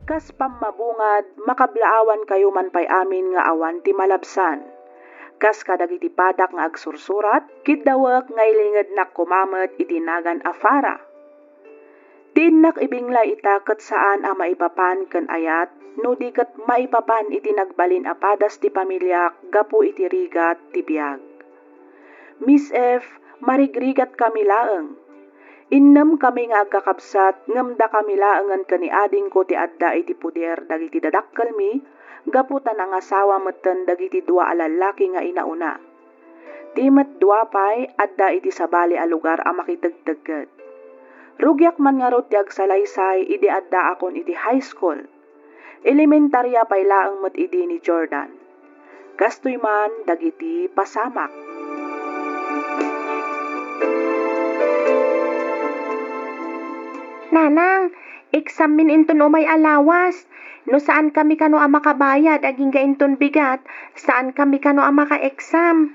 Kas pammabungad, makablaawan kayo man pay amin nga awan ti malabsan. Kas kadagiti padak nga agsursurat, kidawak nga ilingad nak kumamet itinagan afara. Tinnak ibingla itaket saan a maipapan ken ayat, no di ket maipapan iti nagbalin apadas ti pamilyak gapu iti rigat ti biag. Miss F, marigrigat kami laeng. Innem kami nga agkakabsat, ngemda kami laengan kani ading ko ti adda iti puder dagiti dadakkel mi, gaputan ang asawa metten dagiti dua a lalaki nga inauna. Timet dua pay adda iti sabali a lugar a makitegtegget. Rugyak man nga rot ti agsalaysay idi adda akon iti high school. Elementarya pay laeng met idi ni Jordan. Kastoy man dagiti pasamak. Nanang, eksamin inton umay alawas. No saan kami kano ang makabayad, aging gainton bigat, saan kami kano ang maka-exam.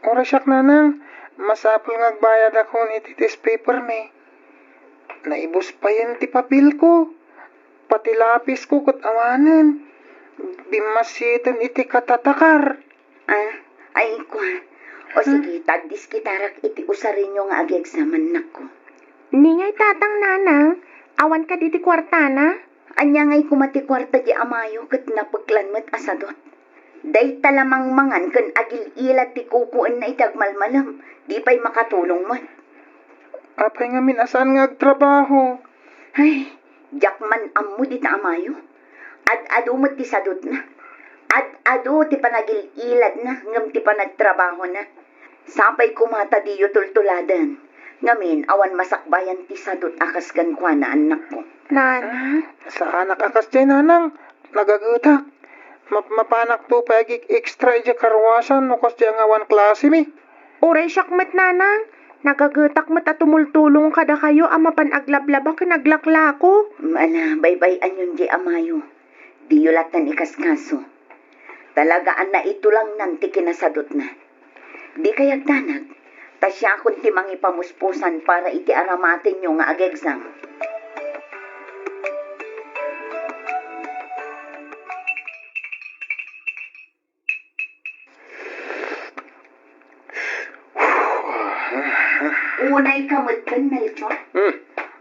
Orasyak nanang, masapul ngagbayad ako iti test paper ni. Naibos pa yan ti papel ko. Pati lapis ko kat awanan. Bimasitan iti katatakar. Ay kwa. O sige, tagdis kitarak iti usarin nyo nga ag-examan nako. Ningay tatang nanang, awan ka diti kwartana? Anya ngay kumati kwarta di amayo kat napaglanmet asadot. Day talamang mangan kan agil-ilat ti kukuan na itagmalmalam. Di pa'y makatulong mo. Apay nga min asaan nga agtrabaho. Ay, jakman ammo di ta amayo. Ad-ado mo ti sadot na. Ad-ado ti panagil-ilad na, ngam ti panagtrabaho na. Sapay kumata di yu tultuladan. Ngamin, awan masakbayan ti sadot akas kan kwa na anak ko. Nanang? Sa anak akas dyan nanang, nagagutak. Mapanak to pagig extra ija karwasan no kas dyan awan klase mi. Uray syakmet nanang, nagagetak met at tumultulong kada kayo ama panaglablaba kinaglakla ko. Mala, baybay anyon di amayo. Di yulatan ikaskaso. Talagaan na ito lang nanti kinasadot na. Di kayag danag, tasya akong timang ipamuspusan para iti aramatin nyo nga ag-exam. Unay kamatkan, Melchor.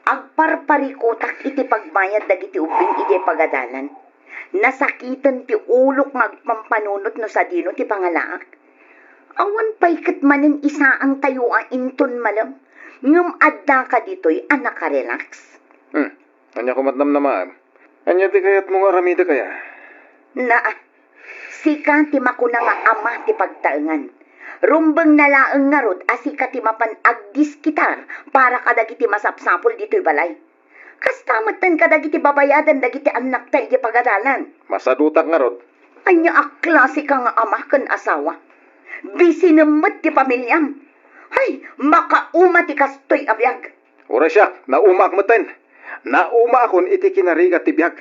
Agparparikutak iti pagbayad dagiti ubing iti pagadalan. Nasakitan ti ulok ngagpampanunot no sa dino ti pangalaak. Awan pa'y manen isa ang tayo inton malam. Ngam adda ka dito'y anak ka relax. Anya kumatnam naman. Anya ti kayat mo nga ramida kaya? Na, sika ti makuna nga ama ti pagtaengan. Rumbeng nalaeng nga rod, asika ti mapan agdiskitar para kadagiti masapsapol dito'y balay. Kastamatan kadagiti babayadan dagiti anak tayo iti pagadalan. Masadutak nga rod. Anya aklase ka nga ama ken asawa. Bisinemet ti pamilyam. Hay, makauma ti kastoy abiyag. Orasyak, nauma akmeten. Nauma akon iti kinarigat ti biyag.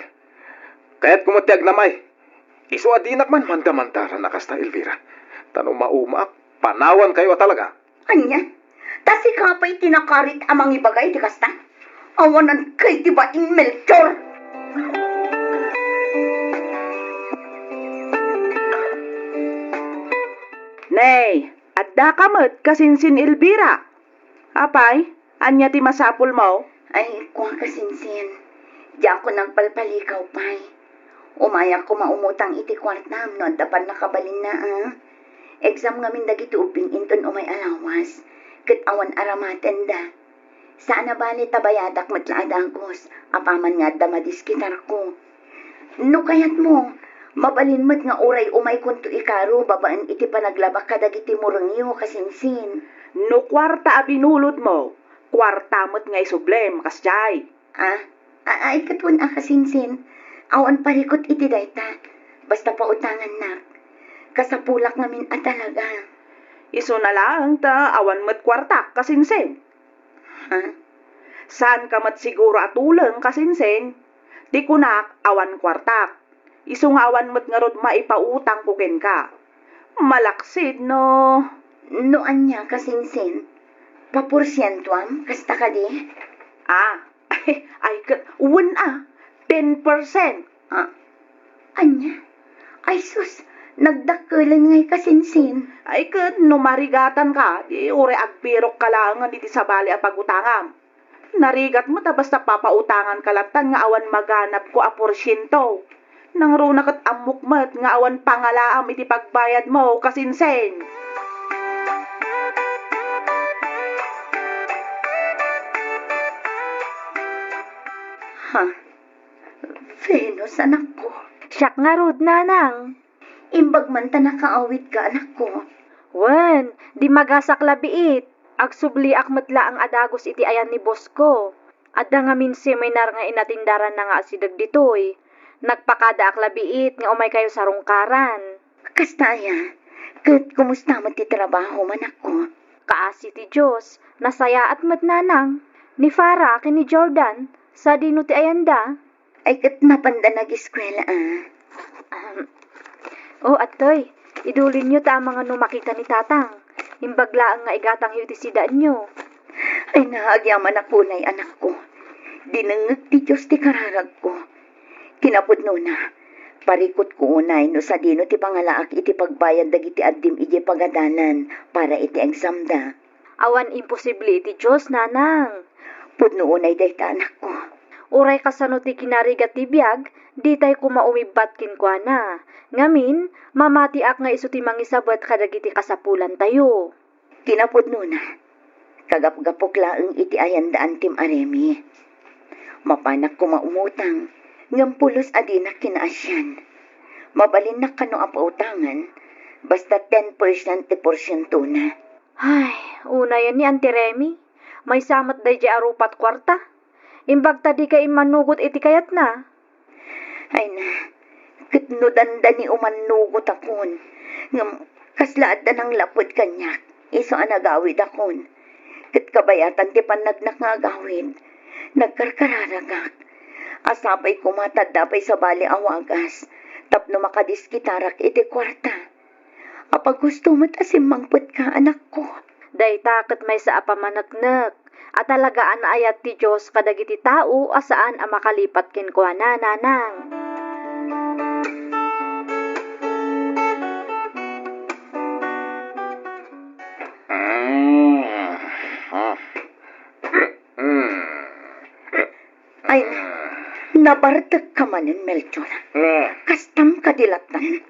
Kaya't kumatiag namay. Isu adinak man manda-mandara na kasta Elvira. Tanong mauma ak, panawan kayo talaga. Anya, tasi ka pa'y tinakarit amang ibagay ti kasta. Awanan kay ti baing Melchor. Nay, adda kamet kasinsin Elvira. Apay, anya ti masapul mo? Ay, kuha kasinsin. Di ako nagpalpalikaw pa'y. Umayak ko maumutang iti kwartam no, dapan nakabalin na Exam ngamin dagiti uping inton umay alawas. Ket awan aramaten da. Saan na ba ni tabayadak matlaadangkos? Apaman nga da madiskitar ko. No kayat mo, mabalin mat nga oray umay kunto ikaro babaan iti panaglabak kadagiti murengyo kasinsin. No kwarta abinulod mo, kwarta mo't nga isublem, kasjay. Ay katwan kasinsin. Awan parikot iti dayta. Basta pautangan na. Kasapulak ngamin talaga. Iso na lang ta awan mo't kwarta, kasinsen. Saan ka mat siguro atuleng kasinsen? Di kunak awan kwartak. Iso nga awan mo't nga rod maipautang kuken ka. Malaksid no. No anya kasinsin? Papursyento kasta ka di? Ay, uwan 10%. Ah, anya? Ay sus, nagdakulan ngay kasinsin. Ay kat no marigatan ka, di ure agpirok ka lang iti sabali a pagutangam. Narigat mo ta basta papautangan kalatan nga awan maganap ko a porsyento. Nang runa kat amukmat nga awan pangalaam iti pagbayad mo kasinsen. Ha? Venus, anak ko. Siyak nga rod, nanang. Imbag man ta nakaawit ka, anak ko. Wen, di magasak labiit. Agsubli akmatla ang adagos iti ayan ni boss ko. Adda nga minsi may nar nga inatindaran na nga asidag ditoy. Nagpakada ak labiit nga umay kayo sa rungkaran. Kastaya, kat kumusta mo ti trabaho, manak ko? Kaasi ti Diyos, nasaya at matnanang. Ni Farah ken ni Jordan, sa dino ti ayanda. Ay kat napanda nag-eskwela, ah. Oh, atoy, idulin nyo ta ang mga numakita ni tatang. Imbaglaan nga igatang yu ti sidaan nyo. Ay naagyaman ako na anak ko. Dinangag ti Diyos ti kararag ko. Kinapudno na. Parikot ko unay no sa dino ti pangalaak iti pagbayad dagiti addim iti pagadanan para iti exam da. Awan imposible iti Diyos, nanang. Pudno unay dayta anak ko. Uray kasano ti kinarigat ti biyag, di tay kumaumibat kinkwana. Ngamin, mamatiak nga iso ti mangisabat kadagiti kasapulan tayo. Kinapudno na. Kagapgapok laeng iti ayandaan tim aremi. Mapanak ko maumutang. Ngampulos adinak kinaasyan. Mabalin na kano apautangan. Basta 10% ti porsyento na. Ay, una yan ni Auntie Remy. May samat day di arupat kwarta. Imbag tadi kay manugot iti kayat na. Ay na, kitnodanda ni umanugot akon. Ngam, kaslaad na ng lapod kanyak. Iso anagawid akon. Kit kabayatan ti panagnak nga agawid. Nagkarkararagak. Asapay kumatadapay sa bali awagas. Tapno makadiskitarak iti kwarta. Apag gusto mo't asimmangput ka, anak ko. Day takot may sa apamanaknak. At talagaan na ayat ti Diyos kadagiti tao asaan ang makalipat kinkwana, nanang. Ay, nabartag ka manin, Melchor. Kastam kadilatan.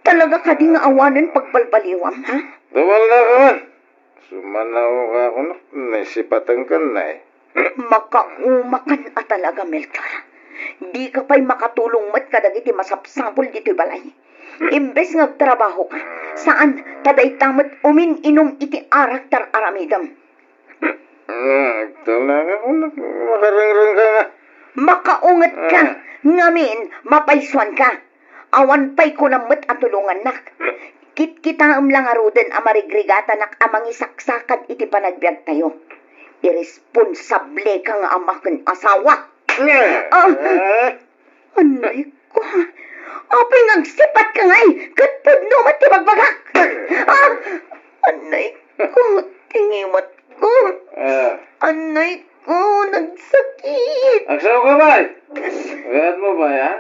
Talaga ka di nga awanan pagbalbaliwam, ha? Tumal na ka man. Sumanaw ka ako na. Naisipatan ka na eh. Makaumakan at talaga, Melchor. Di ka pa'y makatulong mat kadagiti masapsapol dito balay. Imbes ngagtrabaho ka, saan taday tamat umin-inom iti arak tar aramidam. Talaga ako na. Makarangrang ka nga. Makaungat ka, ngamin, mapaiswan ka. Awan pa'y kunamot at tulungan nak. Kit-kita lang arudan amarigrigata nak amang isaksakan iti panagbiag tayo. Irresponsable ka nga amakan asawa. Anay ko. Apay ngagsipat ka ngay, katpud no matibagbagak. Anay ko, tingimat ko. Anay ko, nagsakit. Agsaw ka ba? Gayat mo ba yan?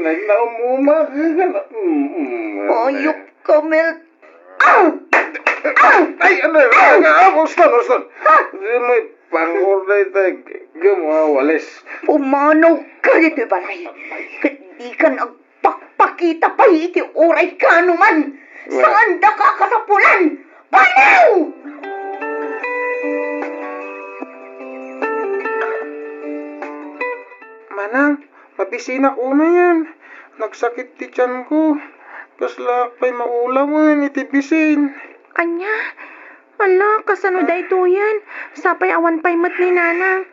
Nagnaumuma ka na. Ayok ka, Mel. Ay, ano? Ustan. May pangurday tayo. Gumawalis. Pumanaw ka dito, balay. Di ka nagpakpakita pa iti oray ka naman. Saan da ka kasapulan? Banaw! Manang, mabisina ko na yan. Nagsakit ti tiyan ko. Kasla pa'y maulaman iti bisin. Anya, ala, kasano da ito yan? Sapay awan pa'y mat ni nanang.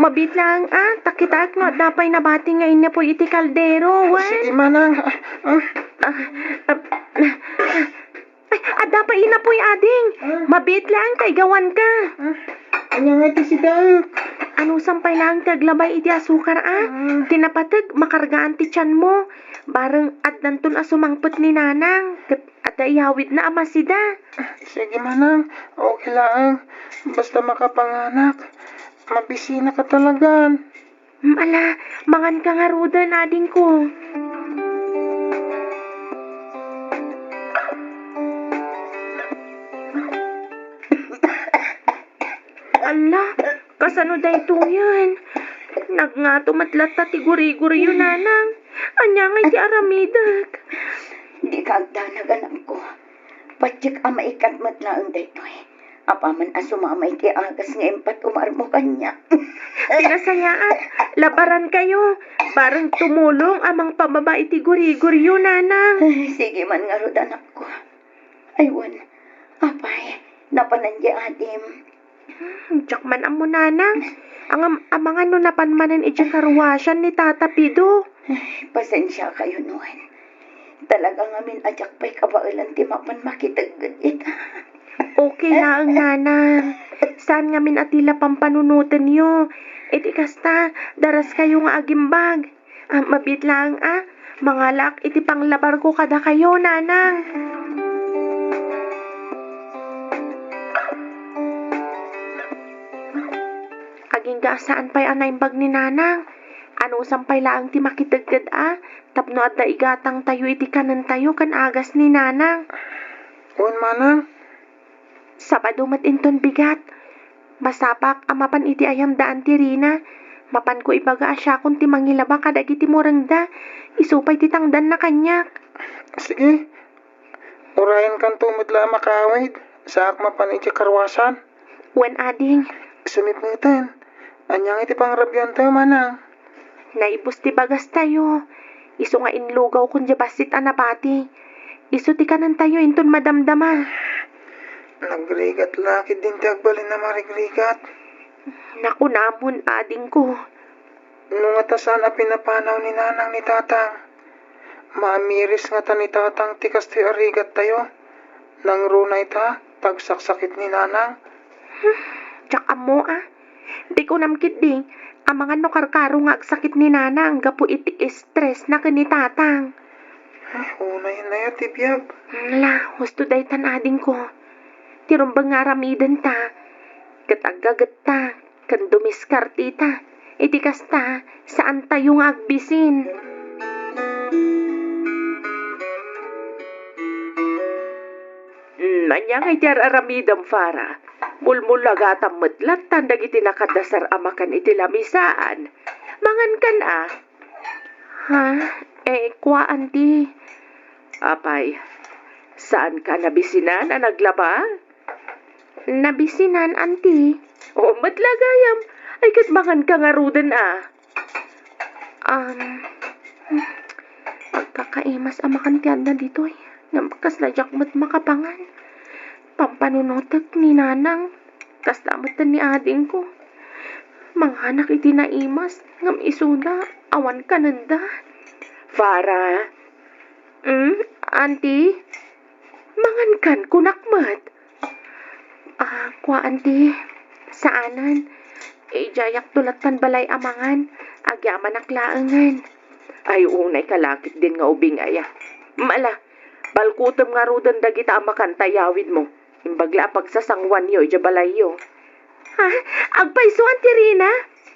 Mabit lang, takitaak no, dapay nabati ngayon na po iti kaldero, Sige, manang. Dapay ina po ading. Mabit lang, kay gawan ka. Anya nga ti si Dag. Ano sampay lang kaglabay iti asukar, Tinapatag, makargaan ti tiyan mo. Bareng adnantun asumangpot ni nanang. At iawid na ama sida. Sige, manang. Okay lang. Basta makapanganak. Mabisina ka talaga. Ala, mangan ka nga ruda nading ko. Ala, kasano day ito yan? Nagngato matlat ta ti guri-guri yun, nanang. Anya nga ti aramidak. Di ka agdanagan ko. Patsik ang maikat matlaang daytoy. Apaman asumamay ti agas nga empat umarmo kanya. Pinasayaan, labaran kayo. Parang tumulong amang pababa iti guri-guri yun, nanang. Sige man nga rod anak ko. Aywan, apay, napanandya adim. Diyak man amo, nanang. Ang mga no napanmanan iti karwasyan ni Tata Pido. Pasensya kayo noon. Talagang amin ajak pa'y kabailan ti mapan makitagad ita. Okay na ang nanang. Saan nga min atila pampanunutan yo? Iti kasta, daras kayo nga agimbag. Mabit lang mangalak iti panglabar ko kada kayo, nanang. Aging saan pa'y anaimbag ni nanang? Ano sampay laang ti makitagad tapno at daigatang tayo iti kanan tayo kan agas ni nanang. Uwan manang, Sabado matinton bigat. Masapak amapan iti ayam daan ti Rina. Mapan ko ibaga asya kung ti mangilaba kadagiti morangda. Isupay ti tangdan na kanyak. sige. Urayan kan tumudla makawid. Saak mapan iti karwasan. Wen ading, Sumipitan. Anyang iti pangrabyan tayo manang. naibus ti bagas tayo. Iso nga inlugaw kung jabasit anapati. Iso ti kanan tayo inton madamdama. Nagrigat lakid din ti agbalin na marigrigat. Naku namon ading ko. Nung atasan a pinapanaw ni nanang ni tatang. Maamiris nga ta ni tatang tikas ti arigat tayo. Nang runay ta, tagsaksakit ni nanang. Tsaka mo Di ko namkit ding. Ang mga no karkaro nga agsakit ni nanang gapu iti stress na kanitatang. Unay na yun, tibiyag. La, husto day tan ading ko. Tirumbang nga ramidan ta. Katagagat ta. Kan dumiskarti ta. Iti kasta, saan tayo nga agbisin? Nanya nga iti aramidam fara. Mulmulagatam metlat tandag iti nakadasar amakan iti lamisaan. Mangan kan Ha? Kuaan di. Apay, saan ka nabisinan naglaba? Nabisinan, anti. O, matlagayam. Ay, katbangan ka nga rudan Pagkakaimas amakantiyan na dito Namakas na jakmat makapangan. Pampanunotek ni nanang. Kastamatan ni ading ko. Mga anak iti naimas. Ngam isuda. Awan ka nanda. Farah. Auntie? Mangan kan kunakmat. Kwa auntie. Saanan? Jayak tulatan balay amangan. Agyaman aklaangan. Ay unay kalakit din nga ubing Mala, balkutom nga rudan dagita amakan tayawid mo. Imbagla pagsasangwan yo, balay yo. Agpaiso auntie Rina?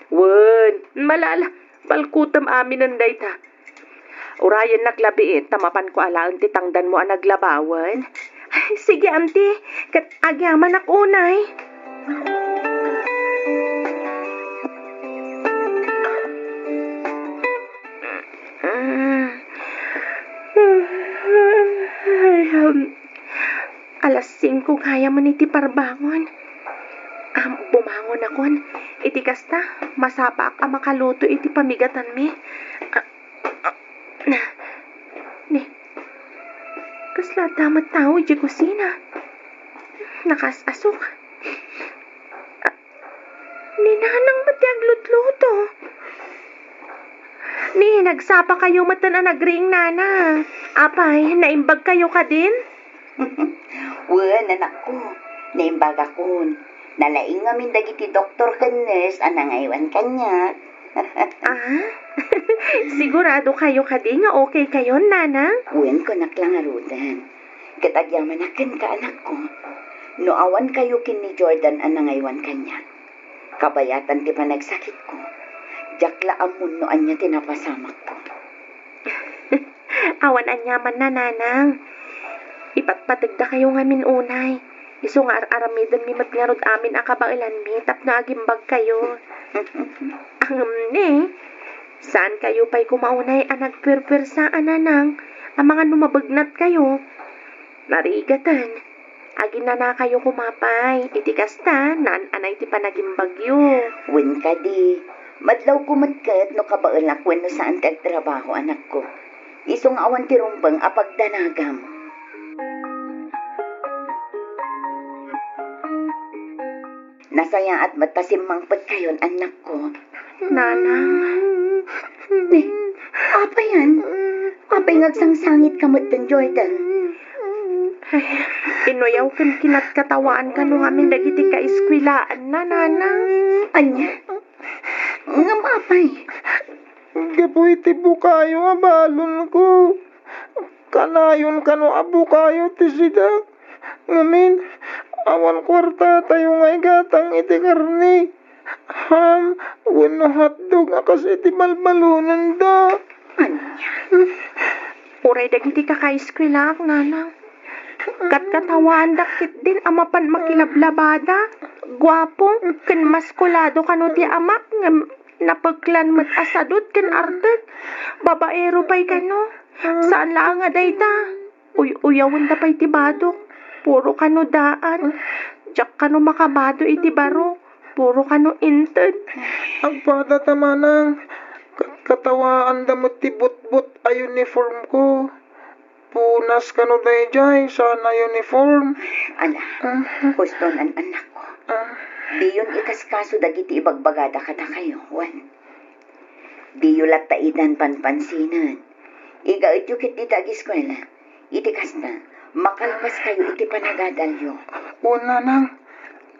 Wen, malala. Balkutom amin ang dayta. Urayan naglabiin, tamapan ko alaan ti tangdan mo ang naglabawan. Sige, auntie. Kat agyaman ak unay. Alas 5 kaya man iti parbangon. Bumangon akon. Iti kasta, masapak ang makaluto iti pamigatan mi. Kasla damat tao iti kusina. Nakasasok. Ni nanang matiag lutluto. Ni, nagsapa kayo mata na nagring nana. Apay, naimbag kayo ka din? Wen, anak ko. Naimbag akon. Nalaing ngamin dagiti doktor ken nurse anangaywan kanya. Sigurado kayo ka din nga okay kayo, nana? Wen ko naklangarudan. Katagyaman akin ka anak ko. No awan kayo kin ni Jordan anangaywan kanya. Kabayatan ti panagsakit ko. Jakla amun no anya tinapasamak ko. Awan anyaman na nanang. Ipatpatigda kayo ngamin unay. Iso nga aramidan mi matngarod amin ang kabailan mi tapno agimbag kayo. Ne, saan kayo pa'y kumaunay ang nagpirpirsaan nanang ang mga numabagnat kayo? Narigatan. Agin na kayo kumapay. Itikasta, anay ti panagimbagyo. Wen ka di. Madlaw ko matkat no kabaal ako no saan tagtrabaho anak ko. Isong awan ti rumbang apagdanagam. Nasaya at matasimmangpad kayon anak ko. Nanang. Apa yan? Apay ngagsangsangit kamot den Jordan. Ay, inuyaw kan kinat katawaan ka nung amin dagiti ka iskwilaan na nanang. Anya? Nga mapay. Gapoy ti bukayo abalon ko. Kanayon kano abukayo ti sidak. Ngamin, awan kwarta tayo nga igatang iti karni. Ham, wano hotdog akas iti balbalunan da. Anya? Uray dagiti ka ka iskwila nanang. Katkatawaan dakit din amapan makilablabada. Gwapo, ken maskulado kano ti amak nga napagklan mat asadot ken artet. Babaero pa'y kano. Saan lang nga dayta? Uyawan da pa'y ti badok. Puro kano daan. Jak kano makabado iti baro. Puro kano inted. Ang pada tamanang, katawaan damot ti but-but a uniform ko. Punas kano dayjay sana uniform. Ala, gusto nan anak ko. Di yun ikaskaso dagiti ibagbagada kata kayo, Juan. Di yun lataidan panpansinan. Igaot yung kit dita ag-eskwela. Itikas na, makalpas kayo iti panagadalyo. Una nang,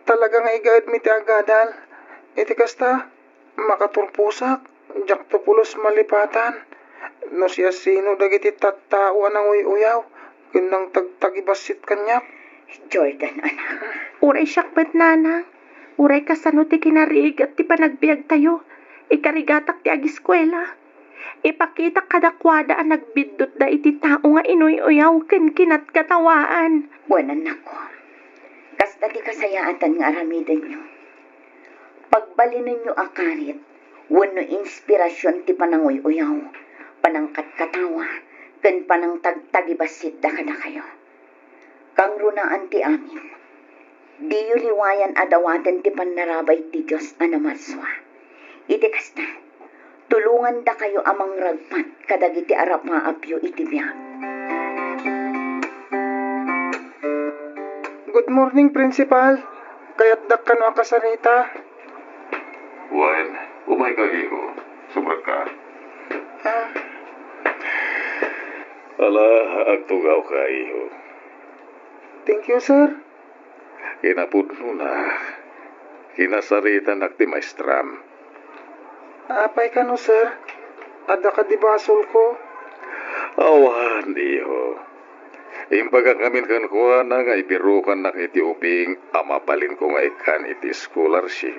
talaga nga igaad mi ti agadal. Iti kasta, makaturpusak, jak to pulos malipatan. No siya sino dagiti tattao anang uyaw, kinang tagtagibasit kanyak. Jordan, anak. Uray syakbat nanang. Uray kasano ti kinariig at ti panagbiag tayo. Ikarigatak ti agiskwela. Ipakita kadakwada ang nagbidot da iti tao nga inuy-uyaw ken kinat katawaan. Buwan anak ko. Kasta ti kasayaatan nga aramidan nyo. Pagbalinin nyo akarit, wano inspirasyon ti pananguy-uyaw, panangkat katawa, ken panang tagtagibasit da kada kayo. Kang runaan ti amin, di yu liwayan adawaten ti panarabay ti Diyos anamarswa. Iti kasta, tulungan da kayo amang ragpat kadagiti arapa-apyo iti biyag. Good morning, Principal. Kaya't dak kano akasanita. Juan, umay ka iho. Sumag ka. Ala, agtugaw ka iho. Thank you, sir. Kinapudno na. Kinasaritan ti maestram. Apay ka no, sir. Ada ka di basol ko. Awan, iho. Imbaga kamin kan kuha na nga ipirukan na iti uping amapalin ko nga ikan iti scholarship.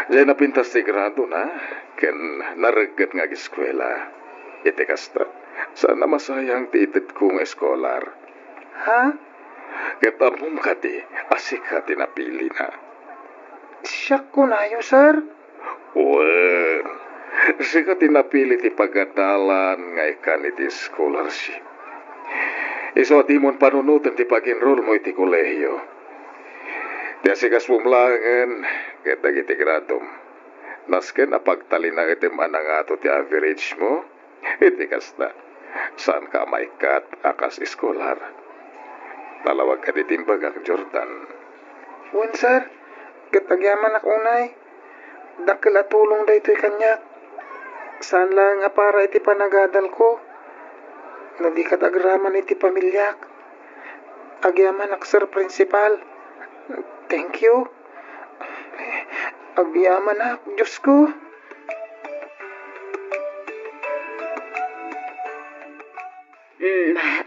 Diyan napintas ti grado na, ken naragat nga eskwela. Iti kasta, sana masayang ti itit ko nga eskolar. Ha? Ket amom kati, asik kati napili na. Siyak ko na yun, sir. Wen, sika ti napili ti pagadalan nga ikan iti scholarship. Iso at imon panunutan ti pag-enroll mo iti kolehiyo. Ti asikas pumlangan, ket dagiti gradom. Nasken apagtali na iti manangato ti average mo, iti kasta. Saan ka maikat akas eskolar? Talawag ka ditimbagak Jordan. Wen, sir. Katagyaman ak unay. Dakil at tulong da ito'y kanyak. Saan lang nga para iti panagadal ko? No di katagraman iti pamilyak. Agyaman ak, sir, principal. Thank you. Agyaman ak, Diyos ko.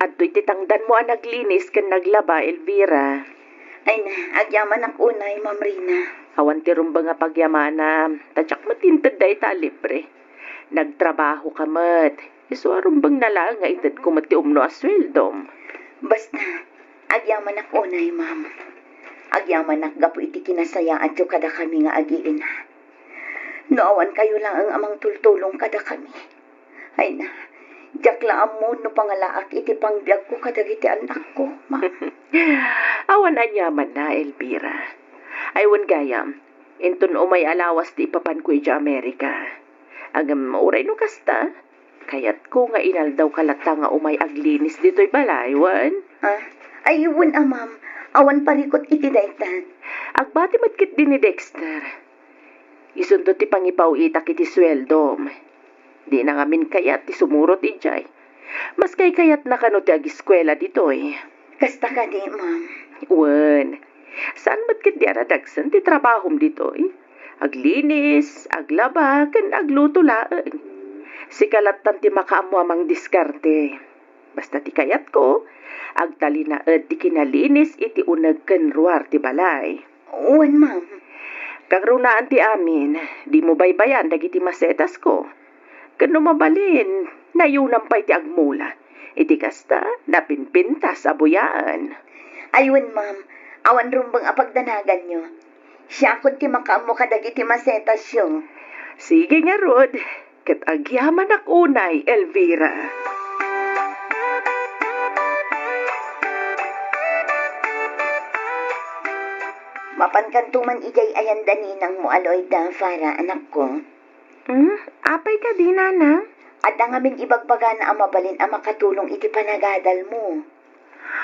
At do'y titangdan mo ang naglinis kan naglaba, Elvira. Ay na, agyaman ang unay, Ma'am Rina. Awan ti rumba nga pagyamana, tadyak matintad da ita libre. Nagtrabaho ka mat. Iso arumbang nala nga itad ko mati umno asweldom. Basta, agyaman ako unay, ma'am. Agyaman gapo iti kinasayaan tiyo kada kami nga agiin. Noawan kayo lang ang amang tultulong kada kami. Ay na, jak laam mo no pangalaak iti pangbiag ko kadagiti anak ko, ma'am. Awan anyaman na, Elvira. Aywan gayam, inton umay alawas ti ipapan ko iti Amerika. Agam mauray no kasta, kayat ko nga inaldaw kalata nga umay aglinis dito'y balaywan. Ayun, ma'am. Awan parikot iti daytan. Agbati matkit din ni Dexter. Isundo ti pangipaw itak iti sweldom. Di na ngamin kayat ti sumurot ijay. Mas kayat na kano ti agiskwela dito'y. Kasta ka di, ma'am. Wen, saan matkit di aradagsan ti trabahom dito'y? Aglinis, aglaba, kan agluto laan. Sikalatan ti makaamu amang diskarte. Basta ti kayat ko, agtalinaed ti kinalinis iti uneg ken ruar ti balay. Uwan, ma'am. Kang runaan ti amin, di mo baybayan dagiti masetas ko. Ken no mabalin, nayunam pa iti agmula. Iti kasta, napinpinta sa buyaan. Ayun, ma'am. Awan rumbang apagdanagan nyo. Siya kun ti makaamo kadagiti masetas yo. Sige nga, Rod. Ket agyaman ak unay, Elvira. Mapankantuman ijay ayan daninang mo aloy da, Farah, anak ko. Apay ka di, Nanang? At ang aming ibagbaga na amabalin ang makatulong iti panagadal mo.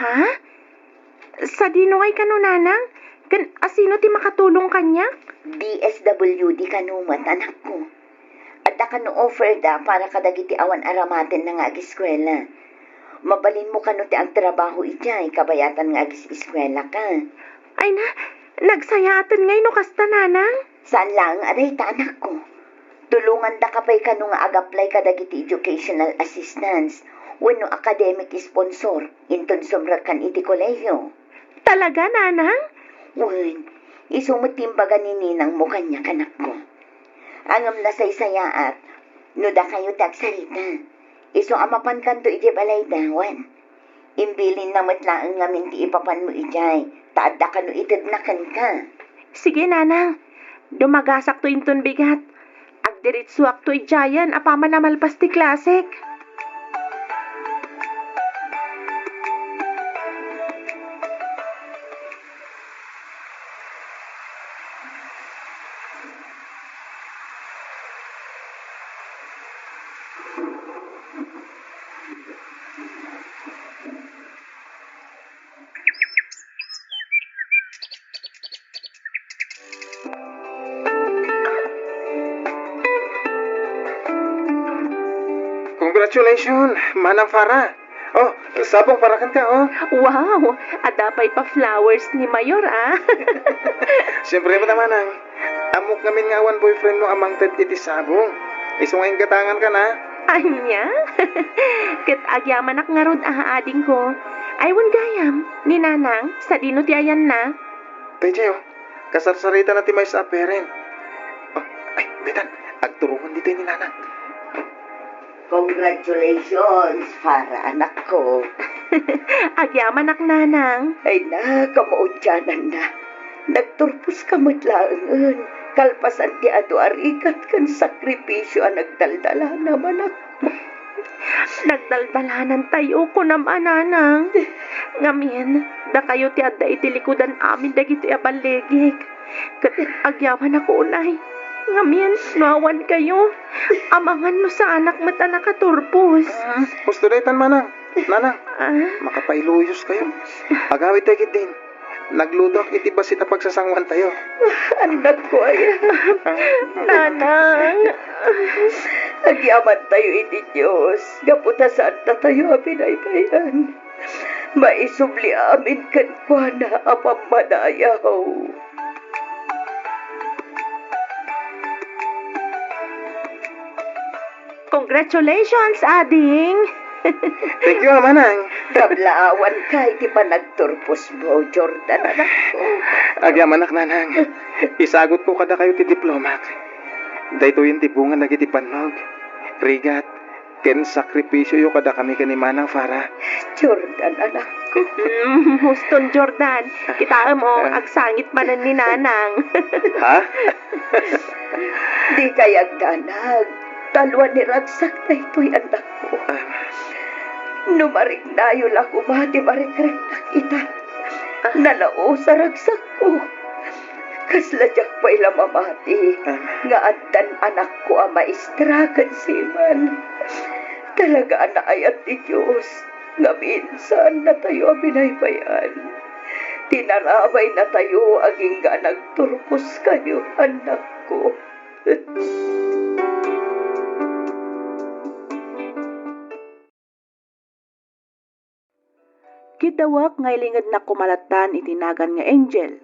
Ha? Sa dino kay kano, Nanang? Kan asino ti makatulong kanya? DSWD kanumat, anak ko. At kano offer da para kadagiti awan aramaten na nga agiskwela. Mabalin mo kano ti ang trabaho ijay, kabayatan nga agis-iskwela ka. Ay na, nagsayatan ngay no kasta, Nanang? Saan lang aray ta, anak ko? Tulungan da kapay kano nga ag-apply kadagiti educational assistance wenno academic sponsor inton sumrakan iti kolehiyo. Talaga, Nanang? Wen, isumutimbaga ni ninang mo kanya kanak ko. Angam na saysayaat, no da kayo tagsarita. Iso amapan kanto iti balay dawan. Imbilin na matlaan ngamin ti ipapan mo ijay, taad da kano itadnakan ka. Sige, Nanang. Dumagasak to inton bigat. Agdiritsuak to ijayan, apaman na malpas ti klasik. Congratulations, Manang Farah. Oh, sabong parakan ka, oh. Wow! Adapay pa flowers ni Mayor, ah. Siyempre ba naman ang amok ngamin nga awan boyfriend mo amang tad iti sabong. Isungay gatangan ka na. Anya? Ket agyaman ak nga rod ading ko. Aywan gayam, ni Nanang, sa dino ti ayan na. Peche, oh. Kasarsarita na ti may sa aperen. Oh, ay, betan. Agturungan dito ni Nanang. Congratulations, Farah, anak ko. Agyaman ak, Nanang. Ay na, kamaudyanan na. Nagturpos ka matlaangan. Kalpasan ti ato arikat kan sakripisyo ang nagdaldala naman ako. Nagdaldalanan tayo ko naman, Nanang. Ngamin, da kayo ti adda itilikudan amin dagiti abaligik. Kat agyaman ako unay. Ngamin, nuawan kayo. Amangan no sa anak mata nakaturpos. Gusto daytan, Manang. Nanang, makapailuyos kayo. Agawit tayo din. Nagludok iti basit na pagsasangwan tayo. Anak ko ay. Nanang. Agyaman tayo iti Diyos. Gaputa saan na tayo pinaybayan. Maisubli amin kan kwa na apamadayaw. Congratulations, Ading. Thank you, Manang. Kablaawan ka, iti pa nagturpos mo, Jordan, anak ko. Agyam anak nanang. Isagot ko kada kayo ti diplomat. Dayto yung tibungan na iti panog. Rigat, ken sakripisyo yo kada kami kani Manang Farah. Jordan, anak ko. Huston Jordan, kita mo, agsangit manan ni nanang. Ha? Di kayag danag. Talwa ni Ragsak na ito'y anak ko. Numarik na yun ako mati marikrek na kita. Nalao sa ragsak ko. Kasladyak pa'y lamamati. Nga addan anak ko ang maestra kansiman. Talaga na ayat ni Diyos. Nga minsan na tayo ang binaybayan. Tinarabay na tayo aging nga nagturpos kayo, anak ko. Kidawak ngay linged na kumalatan itinagan nga angel.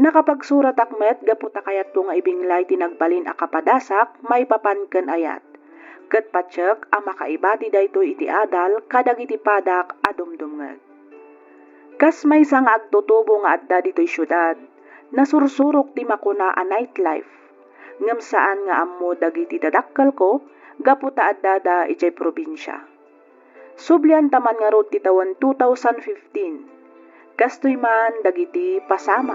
Nakapagsurat akmet gaputa kayat to nga ibinglay tinagbalin a kapadasak may papanken ayat. Ket patsek ang makaibati daytoy iti adal kadag iti padak adumdumngeg. Kas may sang agtutubo nga adda ditoy syudad, nasursurok ti makuna a nightlife. Ngem saan nga ammo dagiti dadakkel ko gaputa addada iti probinsya. Sublian taman nga rod ti tawen 2015. Kastoy man dagiti pasama.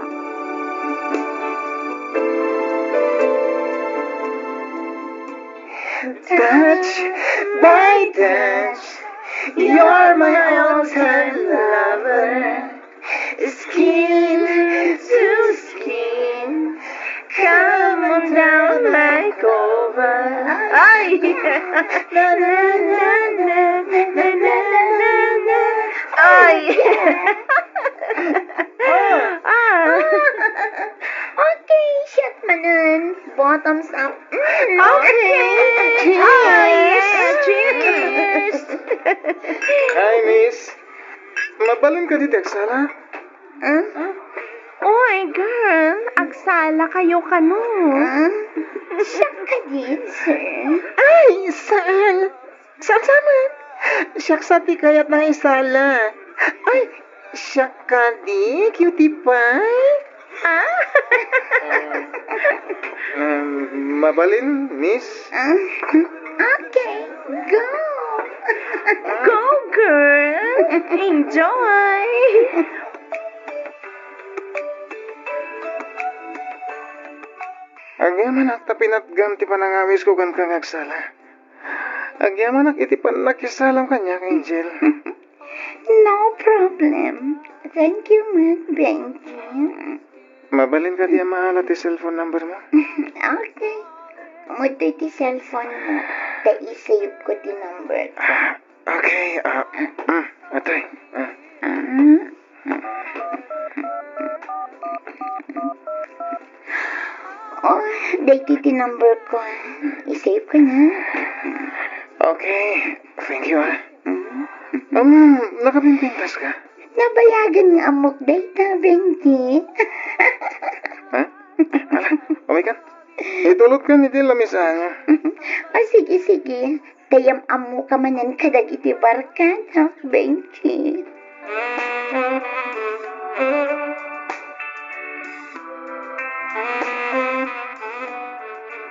Touch by touch, you're my all-time lover. Skin to skin, come on down like over. Ay! Na na na na na na na na na. Ay! Ah! Okay, shut manan. Bottoms up. Okay! Cheers! Cheers! Hi, miss. Mabalin ka dito, Aksala? Oy, girl! Agsala kayo kano. Siya ka din, sir. Ay, saan? Saan man? Siyak sa ti kayat ng isala. Ay, siyak ka di, cutie pie. Mabalin, miss. Okay, go. Go, girl! Enjoy! Agyaman ak tapinat ganti panangawis ko kan kang agsala. Agyaman ak iti panakisalam kanya, Angel. No problem. Thank you, man. Thank you. Mabalin ka di maala ti cellphone number mo. Okay. Muto iti cellphone mo. Ta-i-save ko ti number ko. Okay, atay. Oh, dati ti number ko. I-save ko na. Okay, thank you nakapimpintas ka? Nabayagan nga amok data, Benji. Ha? Ala, okay ka? Itulog ka ni lamisan. Sige. Tayam amo ka manan kadag iti barkada, Benji.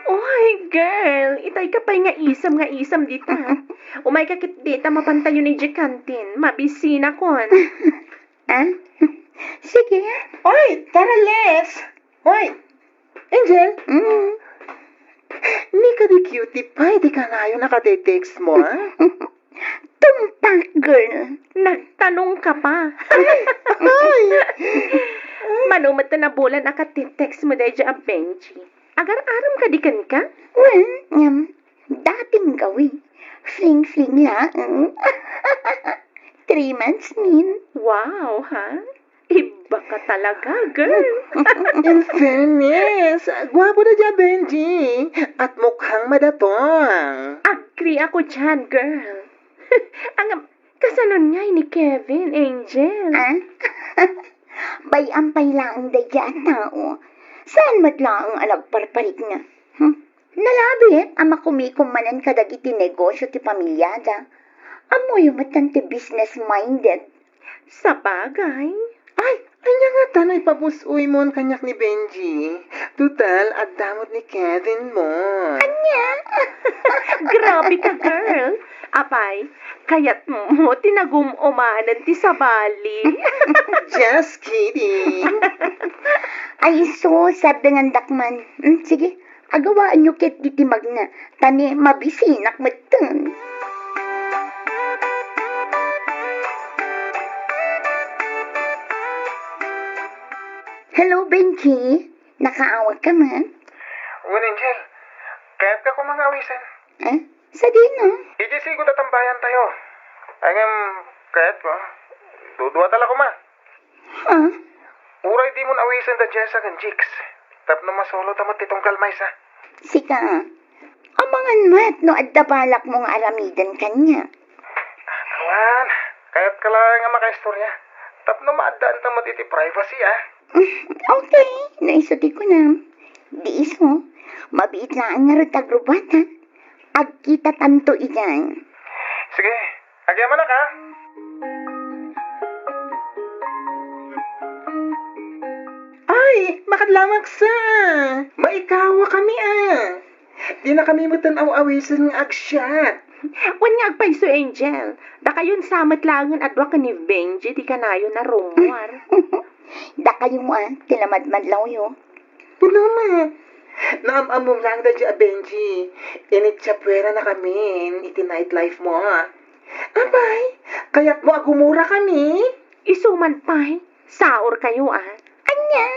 Oy, girl! Itay ka pa'y nga isam dita. Umay ka kit dita mapantayo ni Jikantin. Mabisina kon. Sige. Oy, tara les! Oy, Angel! Ni ka di cutie pie, di ka nga yun nakatetext mo, ha? Tumpak, girl. Nagtanong ka pa. Ay! Manumat na bulan akatitext mo dahil dyan, Benji. Agar-aram ka di kan ka? Well, dating gawin. Fling-fling lang. 3 months, min. Wow, ha? Iba ka talaga, girl. In fairness, gwapo na dyan, Benji. At mukhang madatong. Agree ako dyan, girl. Ang kasanon nga ni Kevin, Angel. Bayampay lang da dyan, tao. Saan matlaang alagparparik na? Nalabit, ang makumikum manan kadag iti negosyo ti pamilyada. Amoy matante business-minded. Sa bagay. Ay, anya nga tanay pabusoy mo ang kanyak ni Benji. Tutal, at damot ni Kevin mo. Grabe ka, girl. Apay, kayat mo tinagumanan ti sa bali. Just kidding. Ay, so, sabi ng dakman. Sige, agawaan nyo kit ditimag na. Tani, mabisinak matun. Hello, Benji. Nakaawag ka man? Wan, Angel. Kahit ka kung mga awisan. Eh? Sa di, no? Ijisi ko tatambayan tayo. Angam, kahit ko. Dudua tala ko ma. Ha? Uray di mo awisan da Jessa kan Jigs. Tap na masolo tamot itong kalmay sa. Sika. Amangan mat, no adda balak mong aramidan kanya. Awan, kahit ka lang nga makaistorya. Tap na maadaan tamot iti privacy Okay, naisuti ko na. Di iso, mabiit na ang narutag rubata. Agkita tanto iyan. Sige, agyaman na ka. Ay, makadlamag sa. Maikawa kami Di na kami matanaw-awisan nga agsyat. Wan nga agpay so Angel. Da kayon samat langan adwa ka ni Benji di kanayo na rumwar. Da kayo mo tilamad madlaw yo. Puno ma. Naamamom lang da dya, Benji. Initsapwera na kami. Iti nightlife mo Abay, kaya't mo agumura kami. Isuman pay, saor kayo Anya?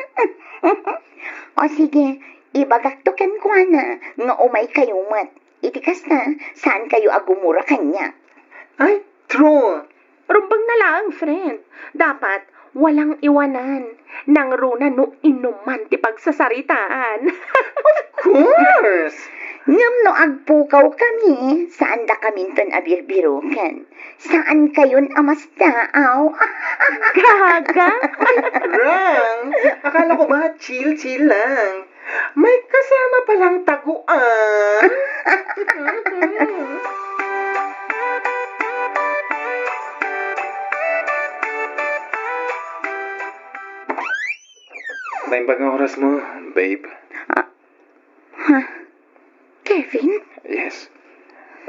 O sige, ibagaktukan ko na nga umay kayo mat. Itikas na, saan kayo agumura kanya? Ay, true. Rumbang na lang, friend. Dapat walang iwanan. Nang runa no inuman ti pagsasaritaan. Course. Ngam no agpukaw kami, saan da kami ton abirbirukan? Saan kayon amas daaw? Gaga. Rang. Akala ko ba chill-chill lang. May kasama palang taguan. May bagang oras mo, babe. Kevin? Yes.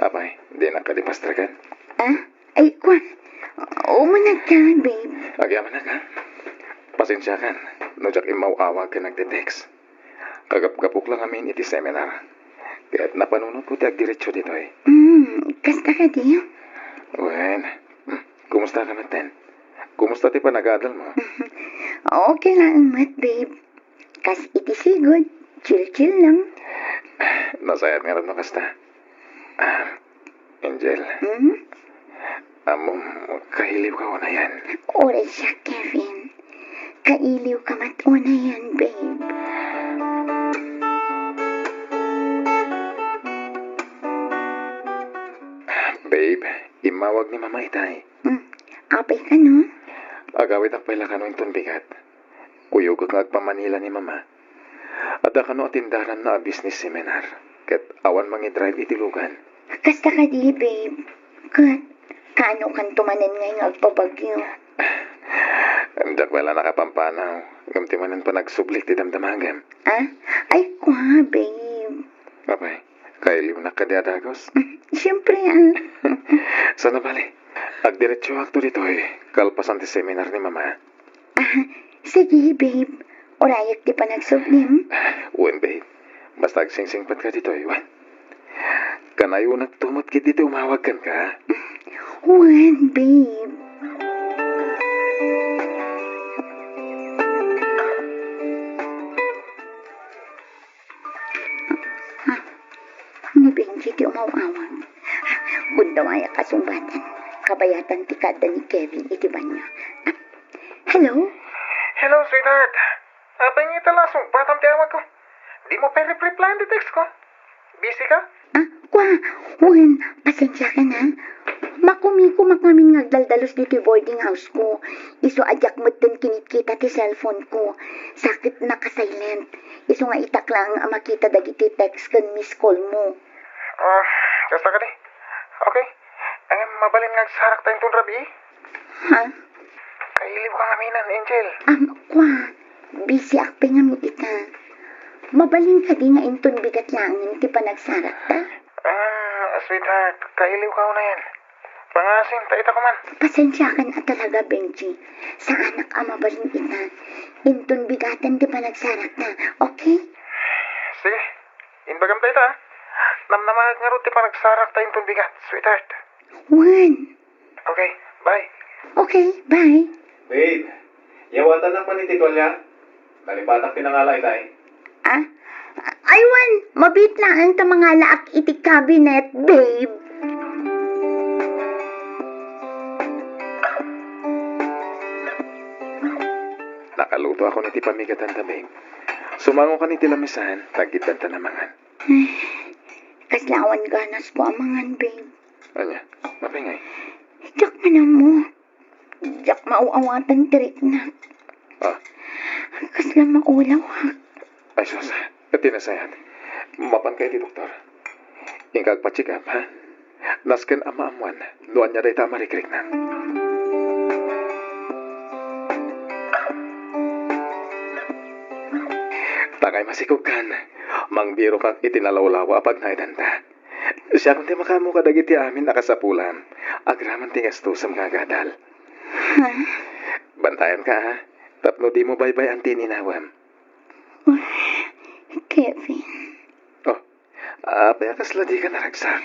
Abay, di na ka dipastragan. Ay, kwan. Umanag ka, babe. Agyaman na ka. Pasensya kan. No jak imawawag ka nagte-text. Kagap-gapok lang amin iti seminar. Kaya't napanunod ko ti agdiretso dito Kasta ka di? Wen, kumusta ka natin? Kumusta ti panagadal mo? Okay lang, mat, babe. Kas iti sigod. Chill-chill lang. Nasayat nga rin mo kasta. Angel, amo, kahiliw ka na yan. Oray siya, Kevin. Kailiw ka matuna yan, babe. Babe, imawag ni mama itay. Apay ka, no? Agawit ang pala kano inton bigat. Kuyog ang agpamanila ni mama. At kano atindaran na business seminar. Ket awan mangi-drive itilugan. Kasta ka di, babe. Kano kan tumanan ngayon agpabagyo? Andak wala nakapampanaw. Gamtimanan pa nagsublik ti damdamagam. Ay, kwa, babe. Abay, kailiw na kadiadagos. Siyempre, Sana bali. Agdiretso akto dito kalpasan ti seminar ni mama. Sige, babe. Orayak di pa nagsublim. Wen, babe. Basta agsingsingpat ka dito wan. Kanayo nagtumot kit dito umawag kan ka. Wan, babe. Ni Benji di umawawang. Gundawaya kasumbatan. Kabayatan tikada ni Kevin iti banyo. Hello? Hello, sweetheart. Abang ita lasong patang tiyawag ko. Di mo pa reply di text ko. Busy ka? Wan, pasensya ka na. Makumiko makamin ngagdaldalos dito boarding house ko. Iso adyak mo dun kinikita ti cellphone ko. Sakit na ka-silent. Iso nga itak lang ang makita dagiti text kan miss call mo. Kasta ka di. Okay. Mabalin nga sarak tayong tun rabi. Ha? Kailiw kang aminan, Angel. Kwa, busy akping nga ita. Mabaling ka di nga inton bigat langin ti panagsarak ta. Sweetheart, kailiw ka na yan. Pangasin, taita ko man. Pasensya ka na talaga, Benji. Sa anak ama baling ita. Inton bigatan ti panagsarak ta. Okay? Sige, inbagam tayo ta. Namnamag nga rin ti panagsarak tayong tun bigat, sweetheart. One. Okay, bye. Okay, bye. Babe, yawatan na pa ni Titolya. Nalipatak pinangalay tayo. Aywan, mabit lang ang mga laak iti cabinet, babe. Nakaluto ako ni ti pamigatan ta, babe. Sumango ka ni ti lamisan, tagitan ta namangan. Kaslawan ganas po amangan, babe. Anya, mapingay. Diyak man mo. Diyak mauawatan tirik na. Ah, Kasla maulaw, ha? ay sus, tinasayan. Mapan kay ti doktor. Ingkag pa-check-up, ha? Nasken ama-amuan, nuan niya day ta marikrik na. Takay masikukan, mangbiro kang itinalawlawa apag naidanta. Siya kung ti makamo kadagiti amin nakasapulan, agraman tingas to sa mga gadal. Bantayan ka, ha? Tapno di mo baybay ang tininawam. Kevin, Oh, payakas di ka naragsak.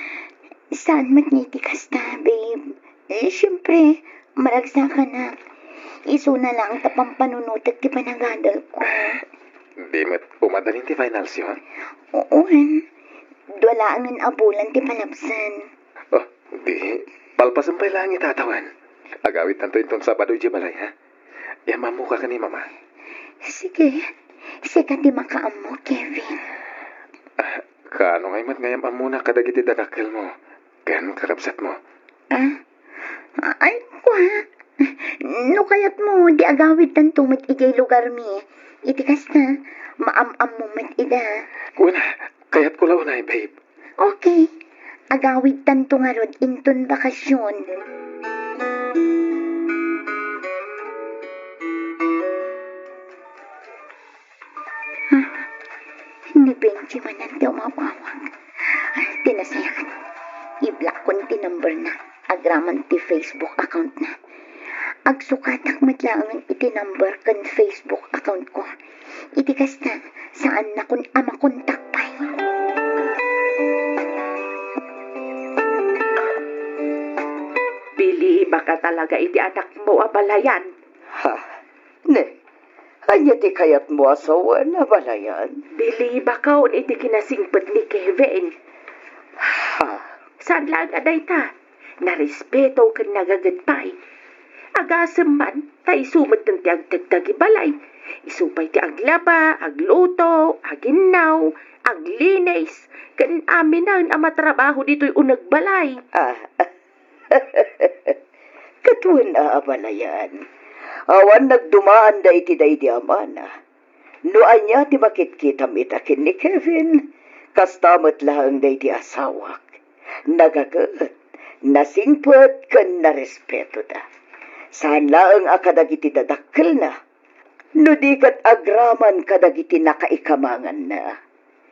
saan magnitikas na, babe? Siyempre, maragsa ka na. Iso na lang tapang panunutat ti panagadal ko. Di mo't umadalin ti finals yun? Uwan, dwalaangan abulan ti palabsan. Oh, di. Palpasan pa lang itatawan. Agawit tanto inton Sabado di balay, ha? Yamamu ka ni mama. Sige, sika ti makaamo, Kevin. Kaano ngay mat ngayam amuna kadagiti dadakkel mo. Kan kakabsat mo. Ay, kwa. No kayat mo, di agawid tanto mat igay lugar mi. Itikas na, maam-am mo mat ida. Una, kayat ko launay, babe. Okay, agawid tanto nga rod inton bakasyon. Ni Benji man ang tumawawag. Tinasayakan. I-block ko ti number na. Agraman ti Facebook account na. Agsukatak matlaangan iti number kan Facebook account ko. Itikas na saan na kun ama kontak pay. Pili baka talaga iti anak mo abalayan. Ha? Ne, anya ti kayat mo asawa na balayan? Bili baka iti kinasingpet ni Kevin. Ha? Saan lang aday ta? Narespeto kan nagagatpay. Agasem man, ta isumat ng ti agtagtagi balay. Isupay ti aglaba, agluto, aginaw, aglinis. Kan amin na ang amatrabaho dito'y unag balay. Katuan na abalayan. Awan nagdumaan da iti day di amana. No anya ti makitkitam itakin ni Kevin. Kastamat lang day di asawak. Nagagat, nasingpot kan narespeto da. Saan lang akadagiti dadakkel na. No di kat agraman kadagiti nakaikamangan na.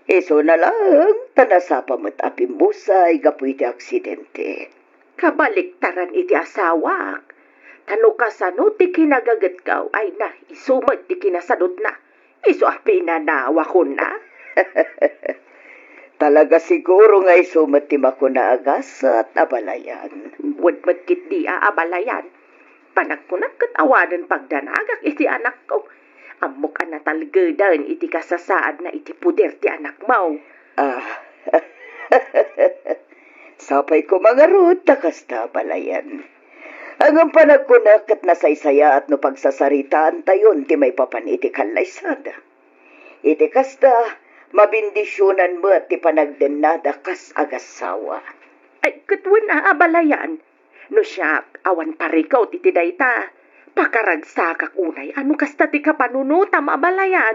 Eso na lang, tanasapa mo't apimbusay gapu iti aksidente. Kabaliktaran iti asawak. Tano ka sano ti kinagagat kaw ay na isumat ti kinasadot na. Iso api na nawa ko na. Talaga siguro nga isumat ti makuna agas at abalayan. Wadmat kit di aabalayan. Panagkunak kat awanan pagdanagak iti anak ko. Amok na talgadan iti kasasaad na iti puder ti anak mo. Sapay ko mga rod, takasta balayan. Ang panagkunak at nasaysaya at no pagsasaritaan tayon ti may papan iti kalaysada. Iti kasta, mabindisyonan mo at ti panagdenada kas agasawa. Ay, katwan na abalayan. No siya, awan parikaw ti dayta. Pakaragsakak unay, ano kasta ti kapanunutam abalayan.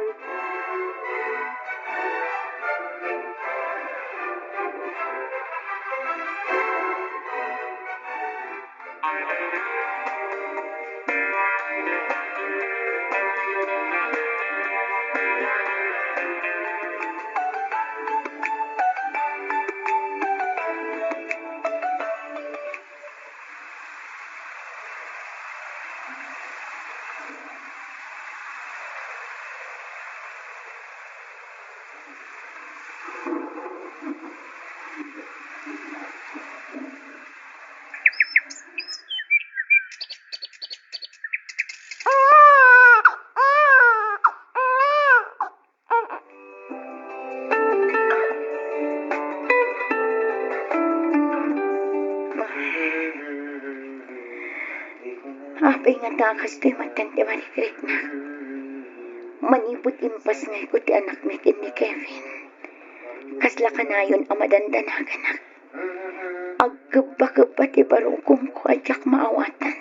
Apay nga takas to'y matante malikrit na. Manipot impas nga ko ti anak mekin ni Kevin. Kasla ka na yun ang madandanagan na. Agkaba-kaba ti barungkong ko adyak maawatan.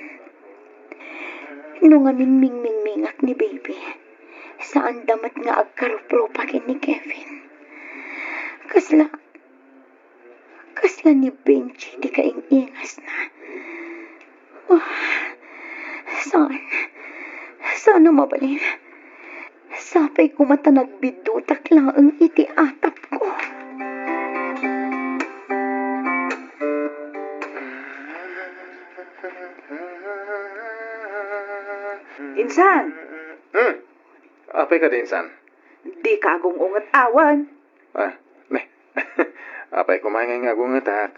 Nung amin ming-ming-mingak ni baby, saan damat nga agkarupropakin ni Kevin. Kasla ni Benji di kaing-ingas na. Sana mabalin. Sapay ko mata nagbidutak lang ang iti atap ko. Insan, Apay ka din, San? di ka agong ungat awan. Ne. Apay kumain nga gungatak.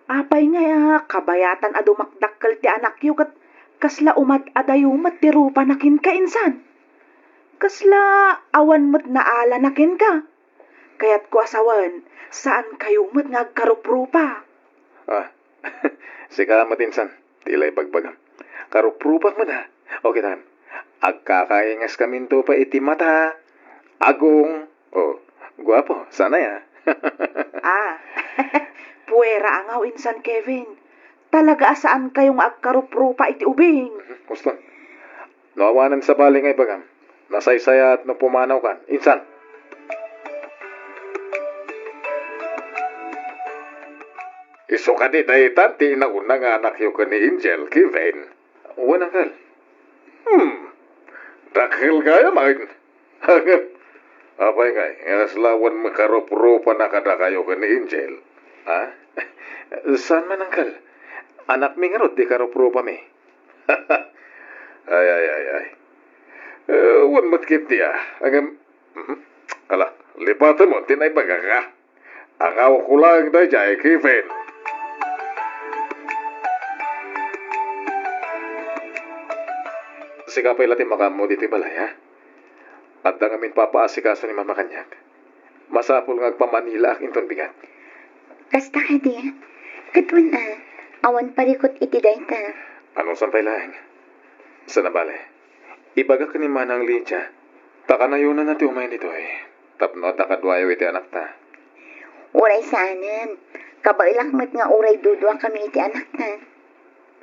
Apay nga kabayatan a dumakdakkel ti anak yu kat kasla umat adayumat ti rupa nakin ka insan. Kasla awan mat naala nakin ka. Kaya't ko asawan, saan kayo mat ngagkaruprupa? Sika mo din, San. Tilay bagbagam. Karuprupak mo na. Okay, tan. Agkakaingas kami to pa iti mata. Agong. Guwapo. Sana ya. Puwera angaw insan Kevin. Talaga saan kayong agkaruprupa iti ubing? Gusto. Nawawanan sa baling ay bagam. Nasaysaya at napumanaw kan. Insan. Iso ka di daytan ti nauna nga anak yu ka ni Angel, Kevin. Wanang kal. Dakhil kaya main. Apay ngay, lawan makarup-rupa na kada kayo ka ni Angel. Saan man angkal? Anak mi nga di karup-rupa mi. Ay. Wan matkip diya. Lipatan mo, tinay baga ka. Akaw ko lang na jay, Kevin. Sikapay latin makamo dito balay, ha? At dangamin papaasikaso ni Mama Kanyak. Masapul ngagpamanila ak inton bigat. Kasta ka di. Katwan awan parikot iti dayta. Anong sampay lang? Sa nabale. Ibaga ka ni Manang Lydia. Taka na yun na natin umayin dito eh. Tapno takadwayo iti anak ta. Uray saanan. Kabailak mat nga uray dudwa kami iti anak ta.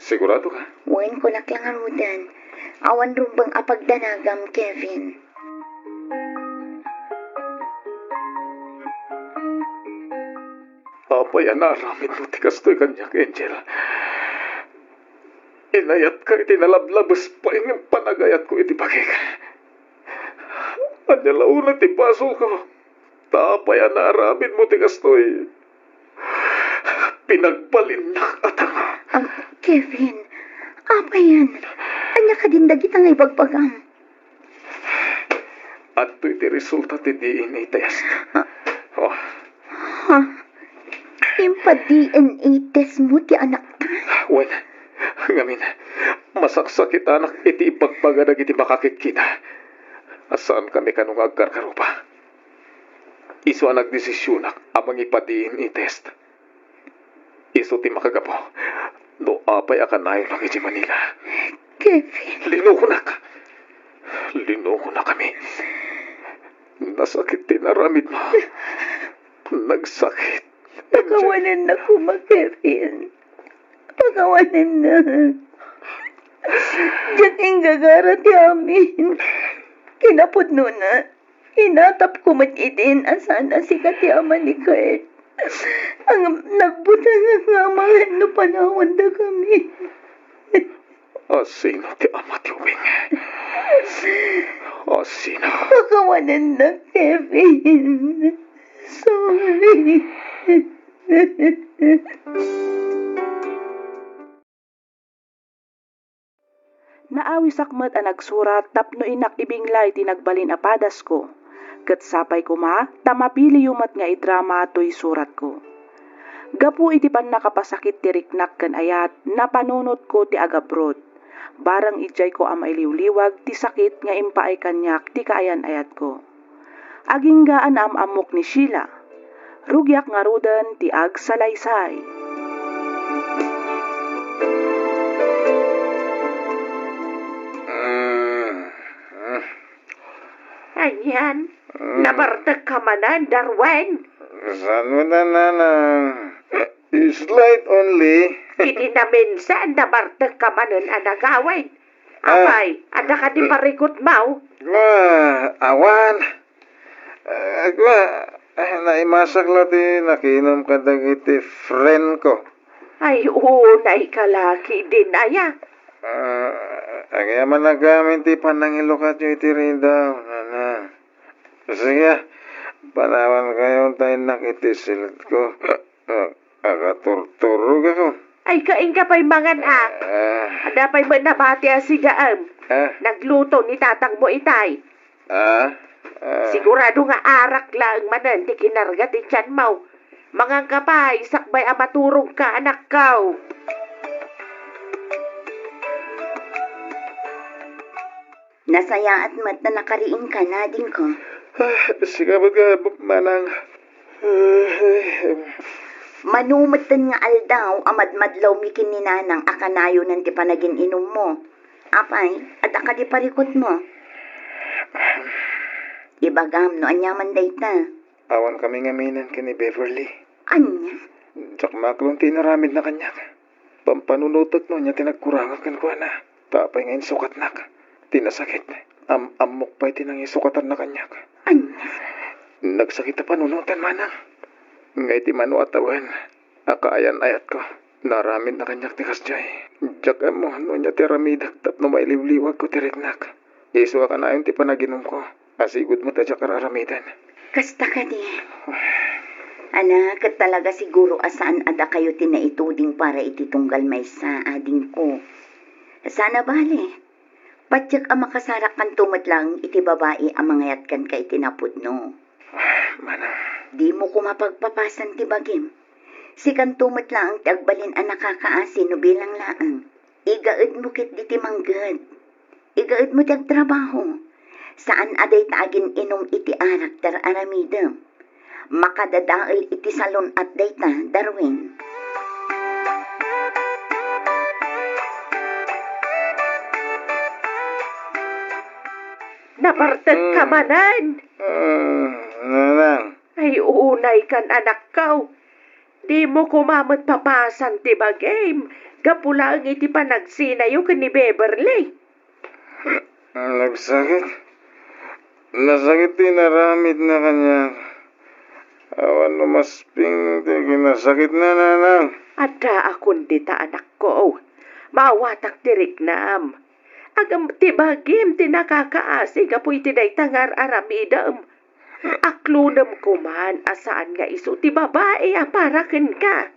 Sigurado ka? Wen ko naklangarudan. Awan rumbang apagdanagam, Kevin. Apay anaramid mo tikas to'y kanyak, Angel. Inayat ka iti nalablabas pa yung panagayat ko iti bagay ka. Anyalauna ti paso ko. Tapay anaramid mo tikas to'y pinagbalinnak at Kevin, apa yan? Anya ka din dagit ang ibagbagam. At iti resulta ti DNA test. Impa-DNA test mo ti anak ta? Wen, ngamin, masaksakit anak iti ipagpagadag iti makakikita. Asaan kami kanong agkarkarupa? Iso ang nagdesisyonak amang ipa-DNA test. Iso ti makagapo. No apay akanayon lang iti Manila. Kevin. Linuko na kami. Nasakit tinaramid mo. Nagsakit. Pagawanan na ko, Kevin. Pagawanan na. Diyan ang gagara ti amin. Kinapod no na. Inatap ko matidin asan na si kati ama ni Kurt. Ang nagbutang nga mga no panahon na kami. O sino ti ama ti ubing? O sino? Pakawanan na, Kevin. Sorry. Naawi sakmet ang nagsurat tapno inak ibinglay tinagbalin apadas ko. Ket sapay ko ma, tamapili yumat nga idrama to'y surat ko. Gapu iti pan nakapasakit ti riknak ken ayat, napanunot ko ti agabrod. Barang ijay ko amay liwliwag ti sakit nga impaay kanyak ti kaayan ayat ko. Aginggaan amok ni Sheila. Rugyak nga ruden ti ag salaysay. Ayan, nabartag ka manan, Darwin. Saan mo na nanang? Slight only. Hindi na minsan nabartag ka manan ang nagawin. Apay, ada ka di parikot mau. Awan. Naimasak lang nakinom ka dagiti friend ko. Ay, unay kalaki din aya. Kaya man nagamit ti panangilukat nyo iti rin daw. Sige, panawan kayo tayo nakitisilit ko. Akaturturog ako. Ay, kain ka pa'y mangan Ada pa'y manabati si Daam. Nagluto ni tatang mo itay. Sigurado nga arak lang manan, di kinarga ti tiyan mo. Mangang kapay, sakbay amaturong ka, anak kaw. Nasaya at mat na nakariin ka na din ko. Sigabot ka, manang. Manumatan nga aldaw, amadmadlaw mikin ni nanang akanayo ng ti panagin inom mo. Apay, at aka di parikot mo. Ibagam no, anyaman dayta. Awan kami ngaminan kini Beverly. Anya? Tsak maklong tinaramid na kanyak. Pampanunutot no niya tinagkurangak kan ko na. Tapay ngayon sukat nak. Tinasakit. Amok pa'y tinangisukatan na kanyak. Anya? Nagsakit na panunutan manang. Ngay ti manu atawan. Akaayan ayat ko. Naramid na kanyak ti kasjay. Tsak mo no niya tiramidak tapno mailiwliwag ko tiriknak. Iso ka na yun ti panaginom ko. Asigod mo tadya kararamidan. Kasta ka di. Anak, talaga siguro asaan ada kayo tinaituding para ititunggal may sa ading ko. Sana bali. Patyak ang makasarak kan tumat lang iti babae ang mangayat kan kay tinapod no. Manang. Di mo ko mapagpapasan ti bagim. Si kan tumat lang ti agbalin ang nakakaasin no bilang laang. Igaed mo kit di ti manggad. Igaed mo ti agtrabaho. Saan aday taagin inom iti arak dar aramidem. Makadadaal iti salon at dayta, Darwin. Nabartag ka manan. Nanang. Ay, unay kan anak kaw. Di mo kumamat papasan ti bagay. Gapulang iti panagsinayo ka ni Beverly. Nagsakit. Nasakit tinaramid na kanya. Awan lumasping ti kinasakit na nanang. Ada akong dita anak ko. Mawatak tirik nam. Agam ti bagim ti nakakaasig apoy ti day tangar aramidam. Aklunam ko man asaan nga iso ti babae aparaken ka.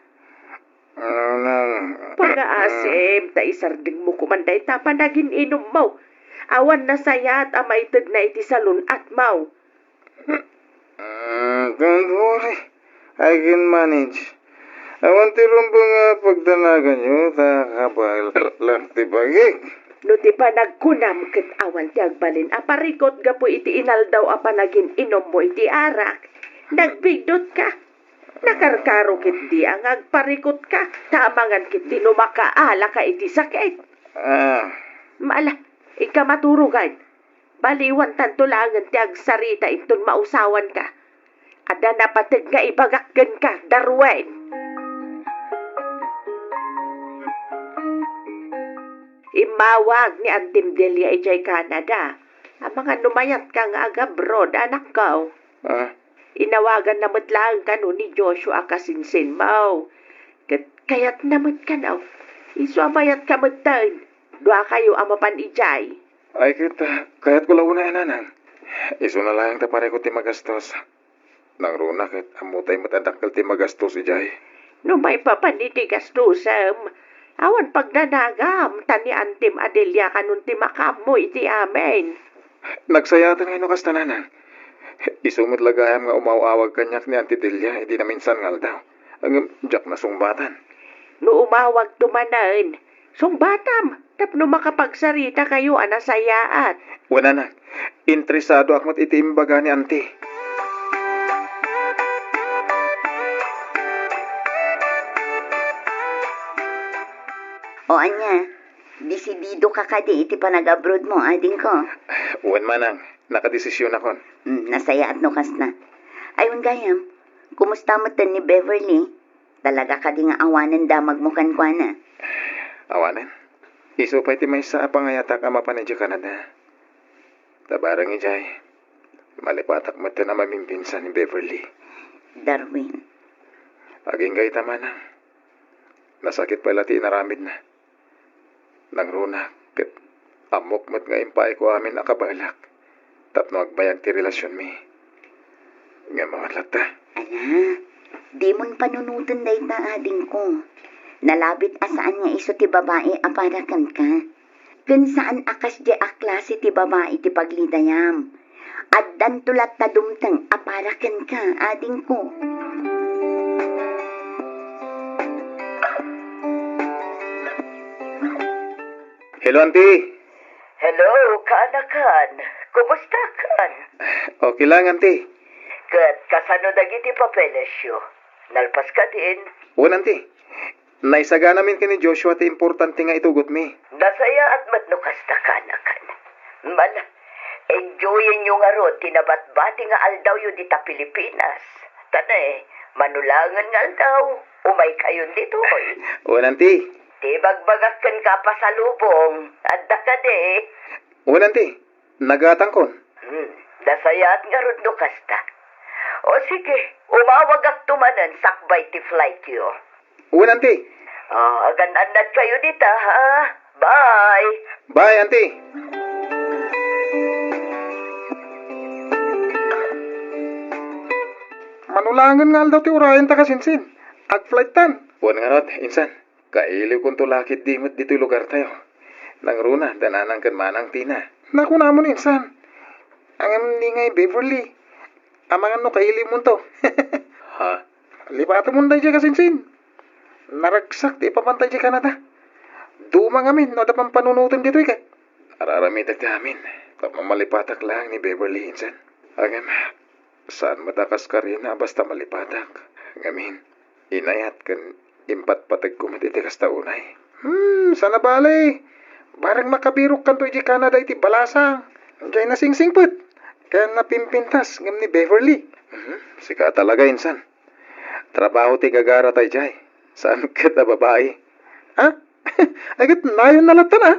Nanang. Pag-aasim ta isarding mo kumanday ta panagin inom mo. Awan na sayat amaitag na iti salon at mau. Don't worry. I can manage. Awan ti rumbo nga pagdanagan nyo, takabal lang ti bagik. No ti pa nagkunam ket awan ti agbalin aparikot gapo iti inaldaw apanagin inom mo iti arak. Nagbigdot ka. Nakarkaro kit di ang agparikot ka. Tamangan kit di no makaala ka iti sakit. Maala, ika maturugan. Baliwan tanto langan ti agsarita itong mausawan ka. Ada napatid nga ibagakgan ka, Darwin. Imawag ni Antim Delia ijay Canada. Ang mga numayat ka nga aga abroad, anak ko. Inawagan namat lang kanu ni Joshua kasinsin mo. Kaya't namat kanaw. Isuamayat kamatan. Dua kayo amapan ijay. Ay kita, kaya't ko launa nanang. Iso na lang tapare ko ti magastos. Nang runa ket amutay matadakkel ti magastos ijay. No may papaniti gastusam. Awan pagnanagam tani antim Adelia kanun ti makamo iti amen. Nagsayatan ngayon kas tananan. Isumot lagayam nga umawawag kanyak ni Auntie Delia, hindi na minsan ngal daw. Ang jak na sungbatan. No umawag tumanan. Sungbatam, tapno makapagsarita kayo anasayaat. Wala na, interesado akmat iti imbaga ni Auntie. O anya, disidido ka kadi iti panag-abroad mo, ading ko. Uwan manang, nakadesisyon akon. Nasaya at nukas na. Ayun gayam, kumusta mo tan ni Beverly? Talaga ka di nga awanan damag mo kankwana. Awanan? Iso pa iti may sa pangayatak ama pa ni Canada. Tabarang ijay. Malipatak mo na mamimpinsan ni Beverly. Darwin. Aging gay tamanang. Nasakit pala ti inaramid na. Nang runa, ket amok mat nga impay ko amin nakabalak. Tapno agbayag ti relasyon mi. Nga mga lata. Ala, di mon panunutan day ta ading ko. Nalabit asaan nga iso ti babae aparakan ka. Kun saan akas di aklase ti babae ti paglidayam. At dan tulat ta dumtang aparakan ka ading ko. Hello, Auntie. Hello, kaanakan. Kumusta kan? Okay lang, Auntie. Kat kasano dagiti papelesyo. Nalpas ka din. Uwan, Auntie. Naisaga namin kini Joshua ti importante nga itugot mi. Nasaya at matnukas na kanakan. Man, enjoyin nyo nga ro, tinabat-bati nga aldaw yun dita Pilipinas. Tanay, manulangan nga aldaw. Umay kayon dito, oy. Uwan, Auntie. Di bagbagakan ka pa sa lubong. Adda ka de. Uwan, Auntie. Nagatangkon. Nasaya at nga ro nukas ta. O sige, umawag ak tumanan sakbay ti flight yo. Uwan, Auntie. Agan-anad kayo dita, ha? Bye! Bye, Auntie. Manulangan nga daw ti urayan ta kasinsin. Ag-flight tan. Uwan nga rod, insan. Kailiw kong tulakit dimot dito'y lugar tayo. Nang runa, dananang kan manang tina. Naku namon insan. Ang ni ngay Beverly. Amangan no kaili mo to. Ha? Lipatan mo na dyan kasinsin. Naragsak ti papantay dyan Canada. Dumang amin, no dapan panunutan dito ikay. Araramid at amin. Kapamalipatak lang ni Beverly, insan. Agam, saan matakas ka rin na basta malipatak. Ngamin, inayat kan impat patag kumatitikas taunay. Sana bale. Barang makabirok kan to dyan Canada iti balasang. Diyan na singsingput. Kaya napimpintas ngam ni Beverly. Sika talaga, insan. Trabaho ti gagara tayo jay. Saan kita babae? Ha? Agad nayon na latan ha?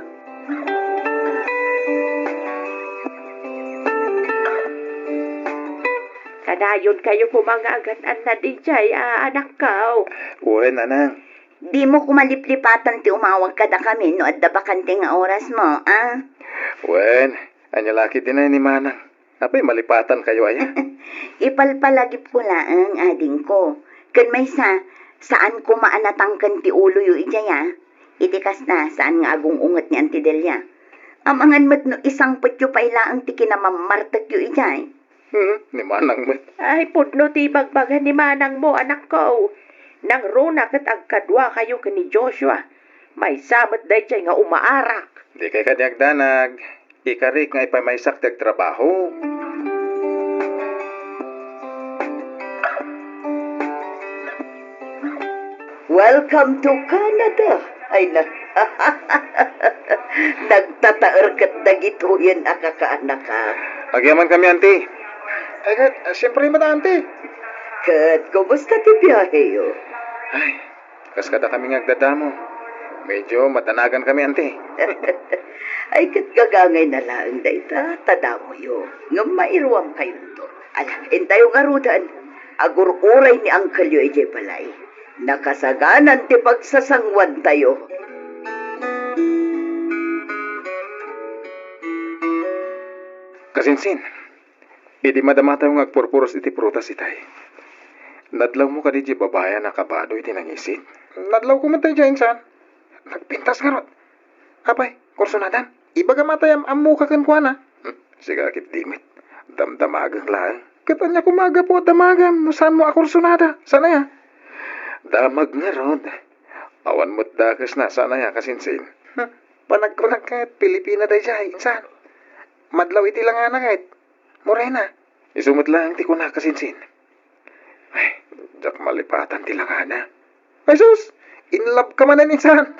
Kanayon kayo kumangagan na dijay, anak ka. Uwe, nanang. Di mo kumaliplipatan ti umawag ka da kami no at bakante nga oras mo, ah? Wen, anyalaki din na ni manang. Apay malipatan kayo aya. Ipalpalagip ko lang, ading ko. Kun may saan ko maanatangkan ti ulo yu ijaya? Itikas na saan nga agong unget ni Auntie Delia. Amangan mat no isang putyo pa ilaang ti kinamamartak yu ijay. Ni manang mo. Ay, putno ti bagbagan ni manang mo, anak ko. Nang runa kat agkadwa kayo ni Joshua. May samat day chay nga umaarak. Di kay kanyagdanag. Ikarik nga ipamaysak tag trabaho. Welcome to Canada. Ay na. Nagtataer kat dagito yan akakaanak ka. Agyaman kami, Auntie. Agad, siyempre madante. Kat, kumusta ti biyahe yo? Ay, kaskada kami ngagdadamo. Medyo matanagan kami, Auntie. Ay kat gagangay na lang da ita, tadamo yo. Nga mairuam kayo to. Ala, intayo nga rudan. Agur-uray ni Uncle Yo ije balay. Nakasaganan ti pagsasangwan tayo. Kasinsin, idi madama tayo ngagpurpuros iti prutas itay. Nadlaw mo ka di babaya na kabado iti nangisit. Nadlaw ko man tayo dyan, insan. Nagpintas nga rot. Apay, kursunadan. Ibaga matayam amu ka kan kuana. Sigakit dimit. Damdamagang lang. Katanya kumaga po at damagam. No saan mo akursunada? Sana ya? Damag nga rod. Awan mo't dakas na sana ya kasinsin. Panagkunag kahit Pilipina day jay, insan. Madlaw iti lang nga na kahit. Morena. Isumot lang ti ko na kasinsin. Ay, jak malipatan ti lang na. Ay sus! In love ka man insan.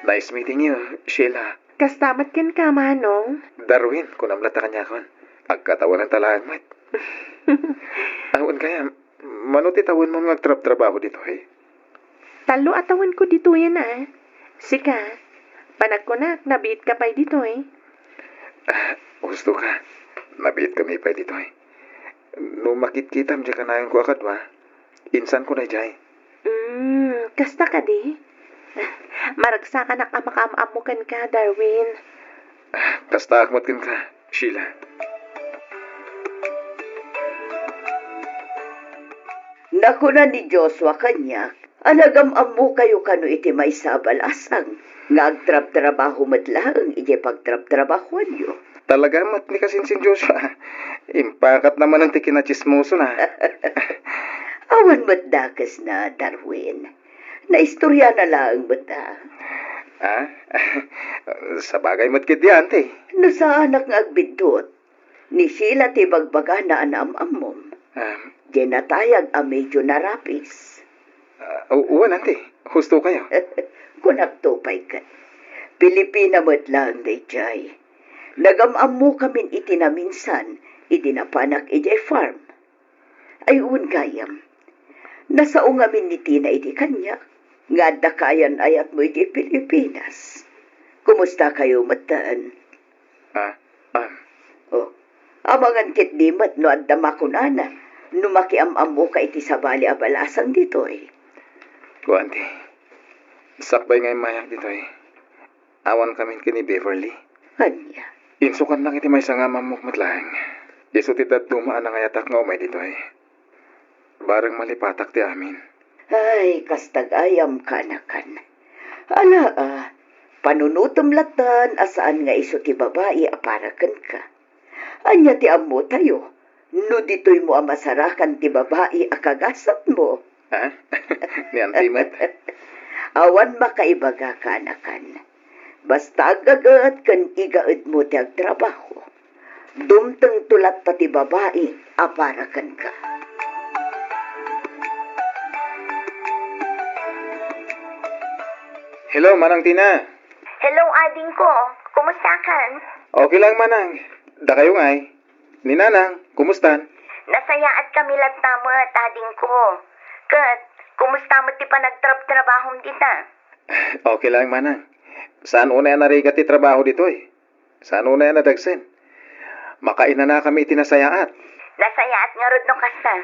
Nice meeting you, Sheila. Kastamat ken ka, Manong. Darwin, kunam lata kanya kon. Agkatawan ng talagmat. Awan kaya, manuti tawon mo magtrap-trabaho dito eh. Talo atawan ko dito yan Sika, panagkunak, nabiit ka pa dito Gusto ka. Nabiit kami pa dito eh. No makit-kitam dyan ka na yung kuakad ba? Insan ko na dyan. Kasta ka di? Maragsa ka na kamakamamukan ka, Darwin. Kasta akmat ka, Sheila. Naku na ni Joshua kanya, alagam-amu kayo kano iti may sabalasang. Ngagtrap-trabaho matlang, iti pagtrap-trabahuan nyo. Talaga mat ni kasinsin Joshua. Impakat naman ang tikinachismoso na. Awan matdakas na, Darwin. Naistorya na lang bata. Sa bagay mat kidyante. No sa anak nga agbidot, ni Sheila ti bagbaga na anam-amom. Genatayag a medyo narapis. Uwan ante, husto kayo. Kunagtupay ka. Pilipina mo't lang, Dayjay. Nagamamu kamin iti na minsan, iti napanak iti farm. Ay gayam. Nasaong amin ni Tina iti kanya, nga dakayan ayat mo iti Pilipinas. Kumusta kayo mataan? Amangan kit dimat no adda makunana, numakiamam mo ka iti sabali abalasang dito Kuwanti, sakbay ngay mayak dito Awan kami kini Beverly. Kanya? Insukan lang iti may sangamam mo matlaeng. Iso ti dumaan na ngayatak nga umay dito Barang malipatak ti amin. Ay, kastag-ayam ka na kan. Ala panunutom latan asaan nga iso ti babae aparakan ka. Anya ti ammo tayo, no dito'y mo amasarakan ti babae akagasat mo. Ni antimat. Awan makaibaga ka na kan. Basta agagat kan igaad mo ti agtrabaho. Dumteng tulat ta ti babae aparakan ka. Hello, Manang Tina. Hello, ading ko. Kumusta kan? Okay lang, Manang. Da kayo ngay. Ni Nanang, kumustan? Nasaya at kami lagtamat, ading ko. Kat, kumusta mo ti pa nagtrab-trabahom dita? Okay lang, Manang. Saan una yan narigat ti trabaho dito Saan una yan nadagsen? Makaina na kami itinasayaat. Nasayaat nga rod no kasta.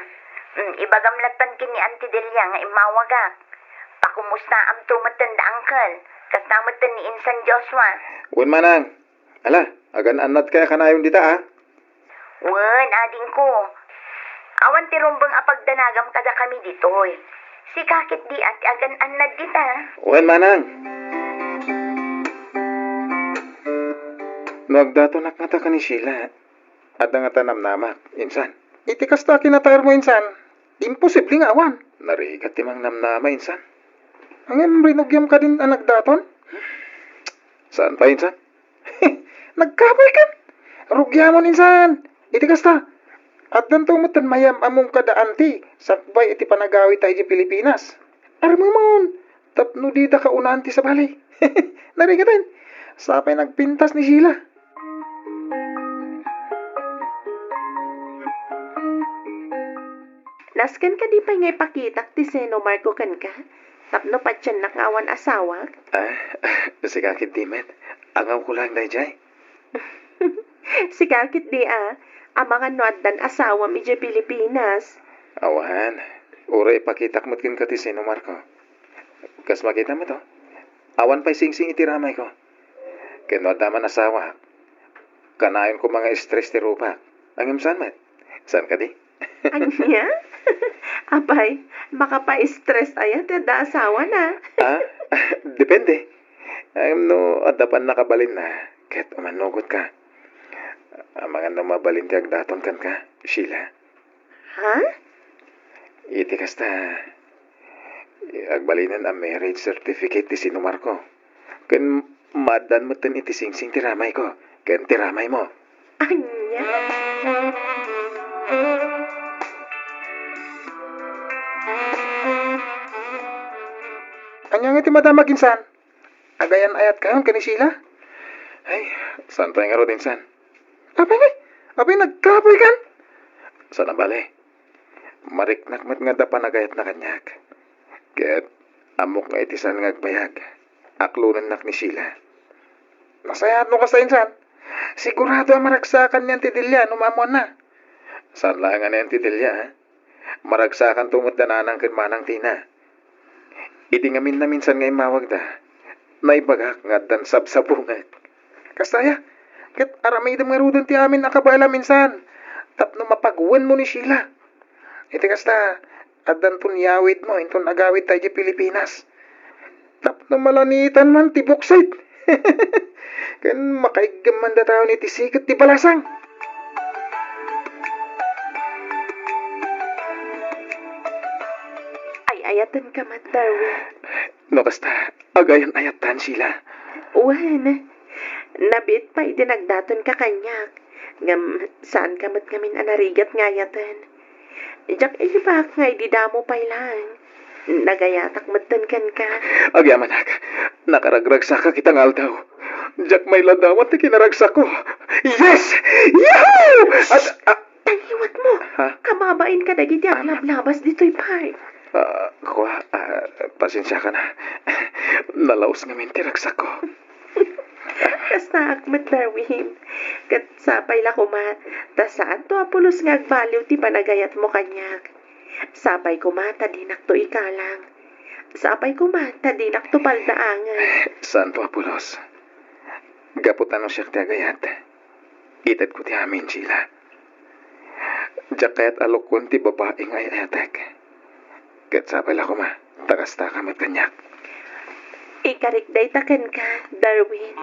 Ibagamlatan kini Auntie Delia nga imawagak. Pakumusta am tumatan da angkal. Kastamatan ni Insan Joshua. Wen, Manang. Ala, agan anat kaya kanayon dita Wen, ading ko. Awan ti rumbang apagdanagam kada kami ditoy. Si kakit di at agan anad dita. Wen, Manang. Nagdato nakata ka ni Sheila. At nga tanam namak, insan. Iti kasta kinatayar mo, insan. Imposible nga awan. Narigat timang namnama, insan. Ang rinugyam ka din anak daton? Saan pa, insan? Nagkaboy ka. Rugyamon, insan. Iti kasta. At danto mo tan mayam among kada anti. Sakbay iti panagawi tayo di Pilipinas. Armamon. Tapno dita ka una anti sa balay. Narigatan. Sapay nagpintas ni Sheila. Nasken ka di pa ngay pakitak ti seno Marco kan ka? Tapno pa dyan nakawan asawa. Si kakit Dimet. Angaw ko lang na jay. Si kakit di ang mga nuaddan asawa mi dyan Pilipinas. Awan. Ura ipakitak mo't kin kati sino Marco. Kas makita mo to. Awan pa'y sing-sing itiramay ko. Kinuada man asawa. Kanayon ko mga stress ti rupa. Ang imsan met. San ka di? Anya? Apay, baka pa-stress ayat da asawa na. Depende. No, adapan nakabalin na. Ket umanugot ka. Ang mga mabalin ti agdaton kan ka, Sheila. Ha? Iti kasta. Agbalinan ang marriage certificate ti sino Marco. Ken madan mo tan iti sing-sing tiramay ko. Ken tiramay mo. Anya? Anyang iti madama kinsan? Agayan ayat kayon kani Sheila? Ay, saan tayo nga rodin san? Apay nagkapoy kan? Sana bale. Mariknak mat nga da panagayat na kanyak. Ket amok nga itisan nga agbayag. Aklunan nak ni Sheila. Nasayat mo ka sa insan. Sigurado ang maragsakan niyan ti Delia numamon na. Saan lang nga na yan titilya, ha? Maragsakan tumot na nanang kin manang tina. Iti ngamin na minsan ngay mawag da. Naibagak nga dan sabsabungat. Kastaya, ket aramidam nga rudon ti amin nakabala minsan. Tapno mapagwan mo ni Sheila. Iti kasta, adan tun yawid mo, inton agawid tayo di Pilipinas. Tapno malanitan man ti buksit. Kan makaigam man da tao ni ti sikat ti balasang. Ay, ayatan ka mat, Darwin. No kasta, agayan ayatan sila. Wen, nabit pa idinagdaton ka kanyak. Ngam, saan ka mat ngamin anarigat ngayatan? Jak ilibak nga ididamo pa lang. Nagayatak matan kan ka. Agyamanak, nakaragragsa ka kitang aldaw. Jak may ladawat ti kinaragsa ko. Yes! Yahoo! At, Taliwat mo. Ha? Kamabain ka dagiti ang lablabas dito'y park. Pasensya ka na. Nalaos ngamin tiragsa ko. Kasta akmat Darwin. Kat sapay la kuma. Ta saan to apulos nga agbaliw ti panagayat mo kanyak. Sapay kumata dinak to ikalang. Sapay kumata dinak to paldaangan. Saan to apulos? Gaputan mo siya ti agayat. Itad ko ti amin sila. Jakayat alokon ti babaeng ay ayatek. Kat sapay la kuma. Takasta kamat kanyak. Ikarikday taken ka, Darwin.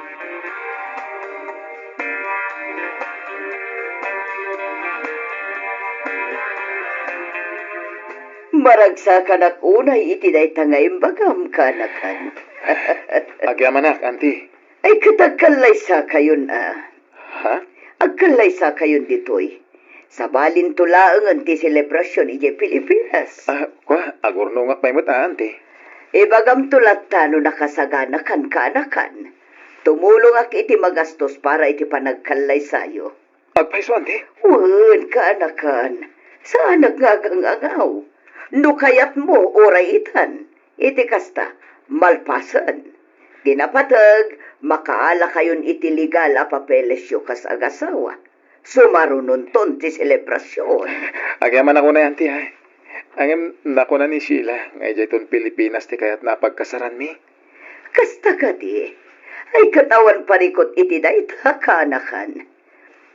Maragsakan ak unay iti day tangay bagam kanakan. Agyamanak, auntie. Ay katagkalay sa kayon Ha? Agkalay sa kayon ditoy. Sa balin tulaang ti selebrasyon ije Pilipinas. Agurnungak may mata, auntie. Ibagam tulat tano nakasagana kan kanakan. Tumulong ak iti magastos para iti panagkalay sayo. Agpaiso, auntie? Wen kanakan. Saan nagngagangagaw? Nukayat mo oray itan. Iti kasta, malpasan. Dinapatag, makaala kayon iti legal a papeles yo kas agasawa. Sumarunon ton ti selebrasyon. Agyaman ako na, auntie, ha? Angem nako na ni Sheila, ngay jayton Pilipinas ti kayat napagkasaran mi. Kasta kadi, ay katawan parikot iti dayta kanakan.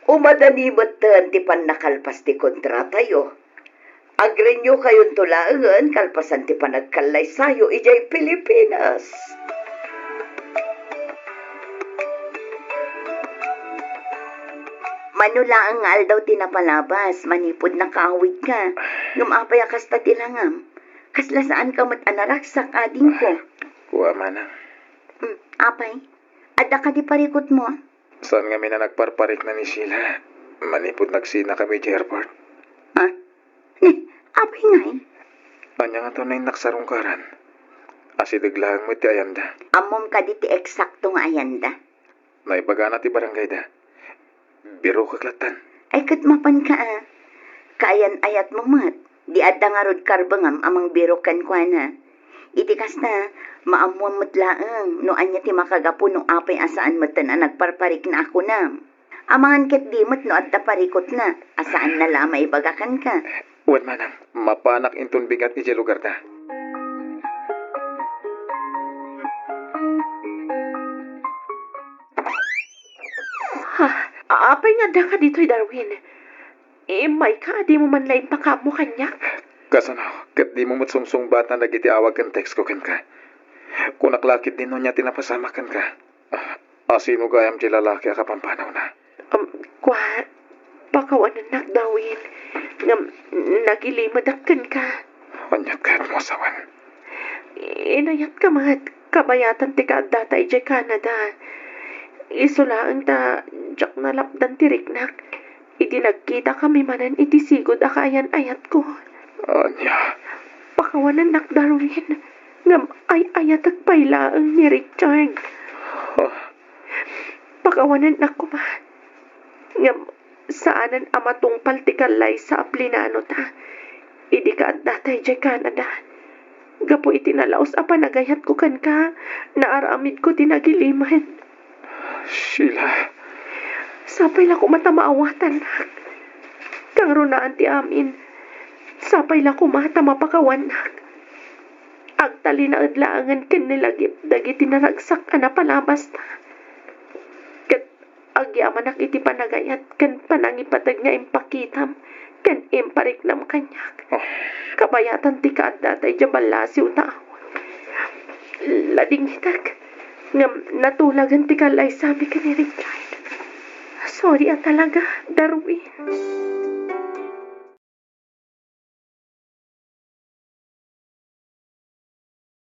Umadanimat ti panakalpas ti kontrata yo. Agrenyo kayon tulaangan kalpasan ti panagkalay sayo ijay Pilipinas. Manula ang aldaw tinapalabas, manipod na kaawid ka. Ngumapay kasta tilangam. Kasla saan ka mat-anaraksak ading ko. Kuha man. Apay, ada ka di parikot mo. Saan nga na nagparparik na ni Sheila? Manipod nagsina kami di airport. Ha? Apay ngay. Anya nga to na yung naksarungkaran. Asidaglaang mo ti ayanda. Amom ka di ti eksakto nga ayanda. Naibagana ti barangay da. Biro kaklatan. Ay katmapan ka Kaayan ayat mo mat. Di adda nga rod karbangam amang biro kan kwa na. Iti kasta, maamuan matlaang, no anya ti makagapo no apay asaan matan na nagparparik na ako na. Amangan ket di mat no adda parikot na, asaan na lamay bagakan ka. Wan manang, mapanak inton bigat iti lugar ta. Ha, apay nga da ka dito'y Darwin. May ka, di mo man lain pa mo kanyak. Kasano, kat di mo matsungsungbat na nagiti awag kan text ko ken ka. Kung naklakit din no niya tinapasama kan ka. Asino gayam di lalaki akapampanaw na. Kwa, pakawanan nak Darwin. Nagilimadakan ka. Wanyat ka at mosawan. Inayat ka mat, kabayatan ti ka datay di Canada. Isulaan ta, jak nalapdan ti riknak. Iti nagkita kami manan iti sigod akayan ayat ko. Anya, Pakawanan nak Darwin. Ngam ay ayat agpailaang ni Richard. Pakawanan nak ko man. Ngam saanan amatong paltikalay sa aplinano ta. Idi ka at datay di Canada. Gapo iti nalaos apa nagayat ko kan ka. Naaramid ko tinagiliman. Sheila. Sapay lang ko matamaawatan nak. Kang runaan ti amin. Sapay lang ko matamapakawan nak. Agtali na adlaangan ken nilagip dagiti naragsak ana palabas ta. Ket agyaman nak iti panagayat ken panangipatag nga impakitam ken impariknam kanyak. Kabayatan ti kaadda tay jabalasiw ta. Lading hitak ngam natulagan ti kalay sabi ka ni Richard. Sorry talaga, Darwin.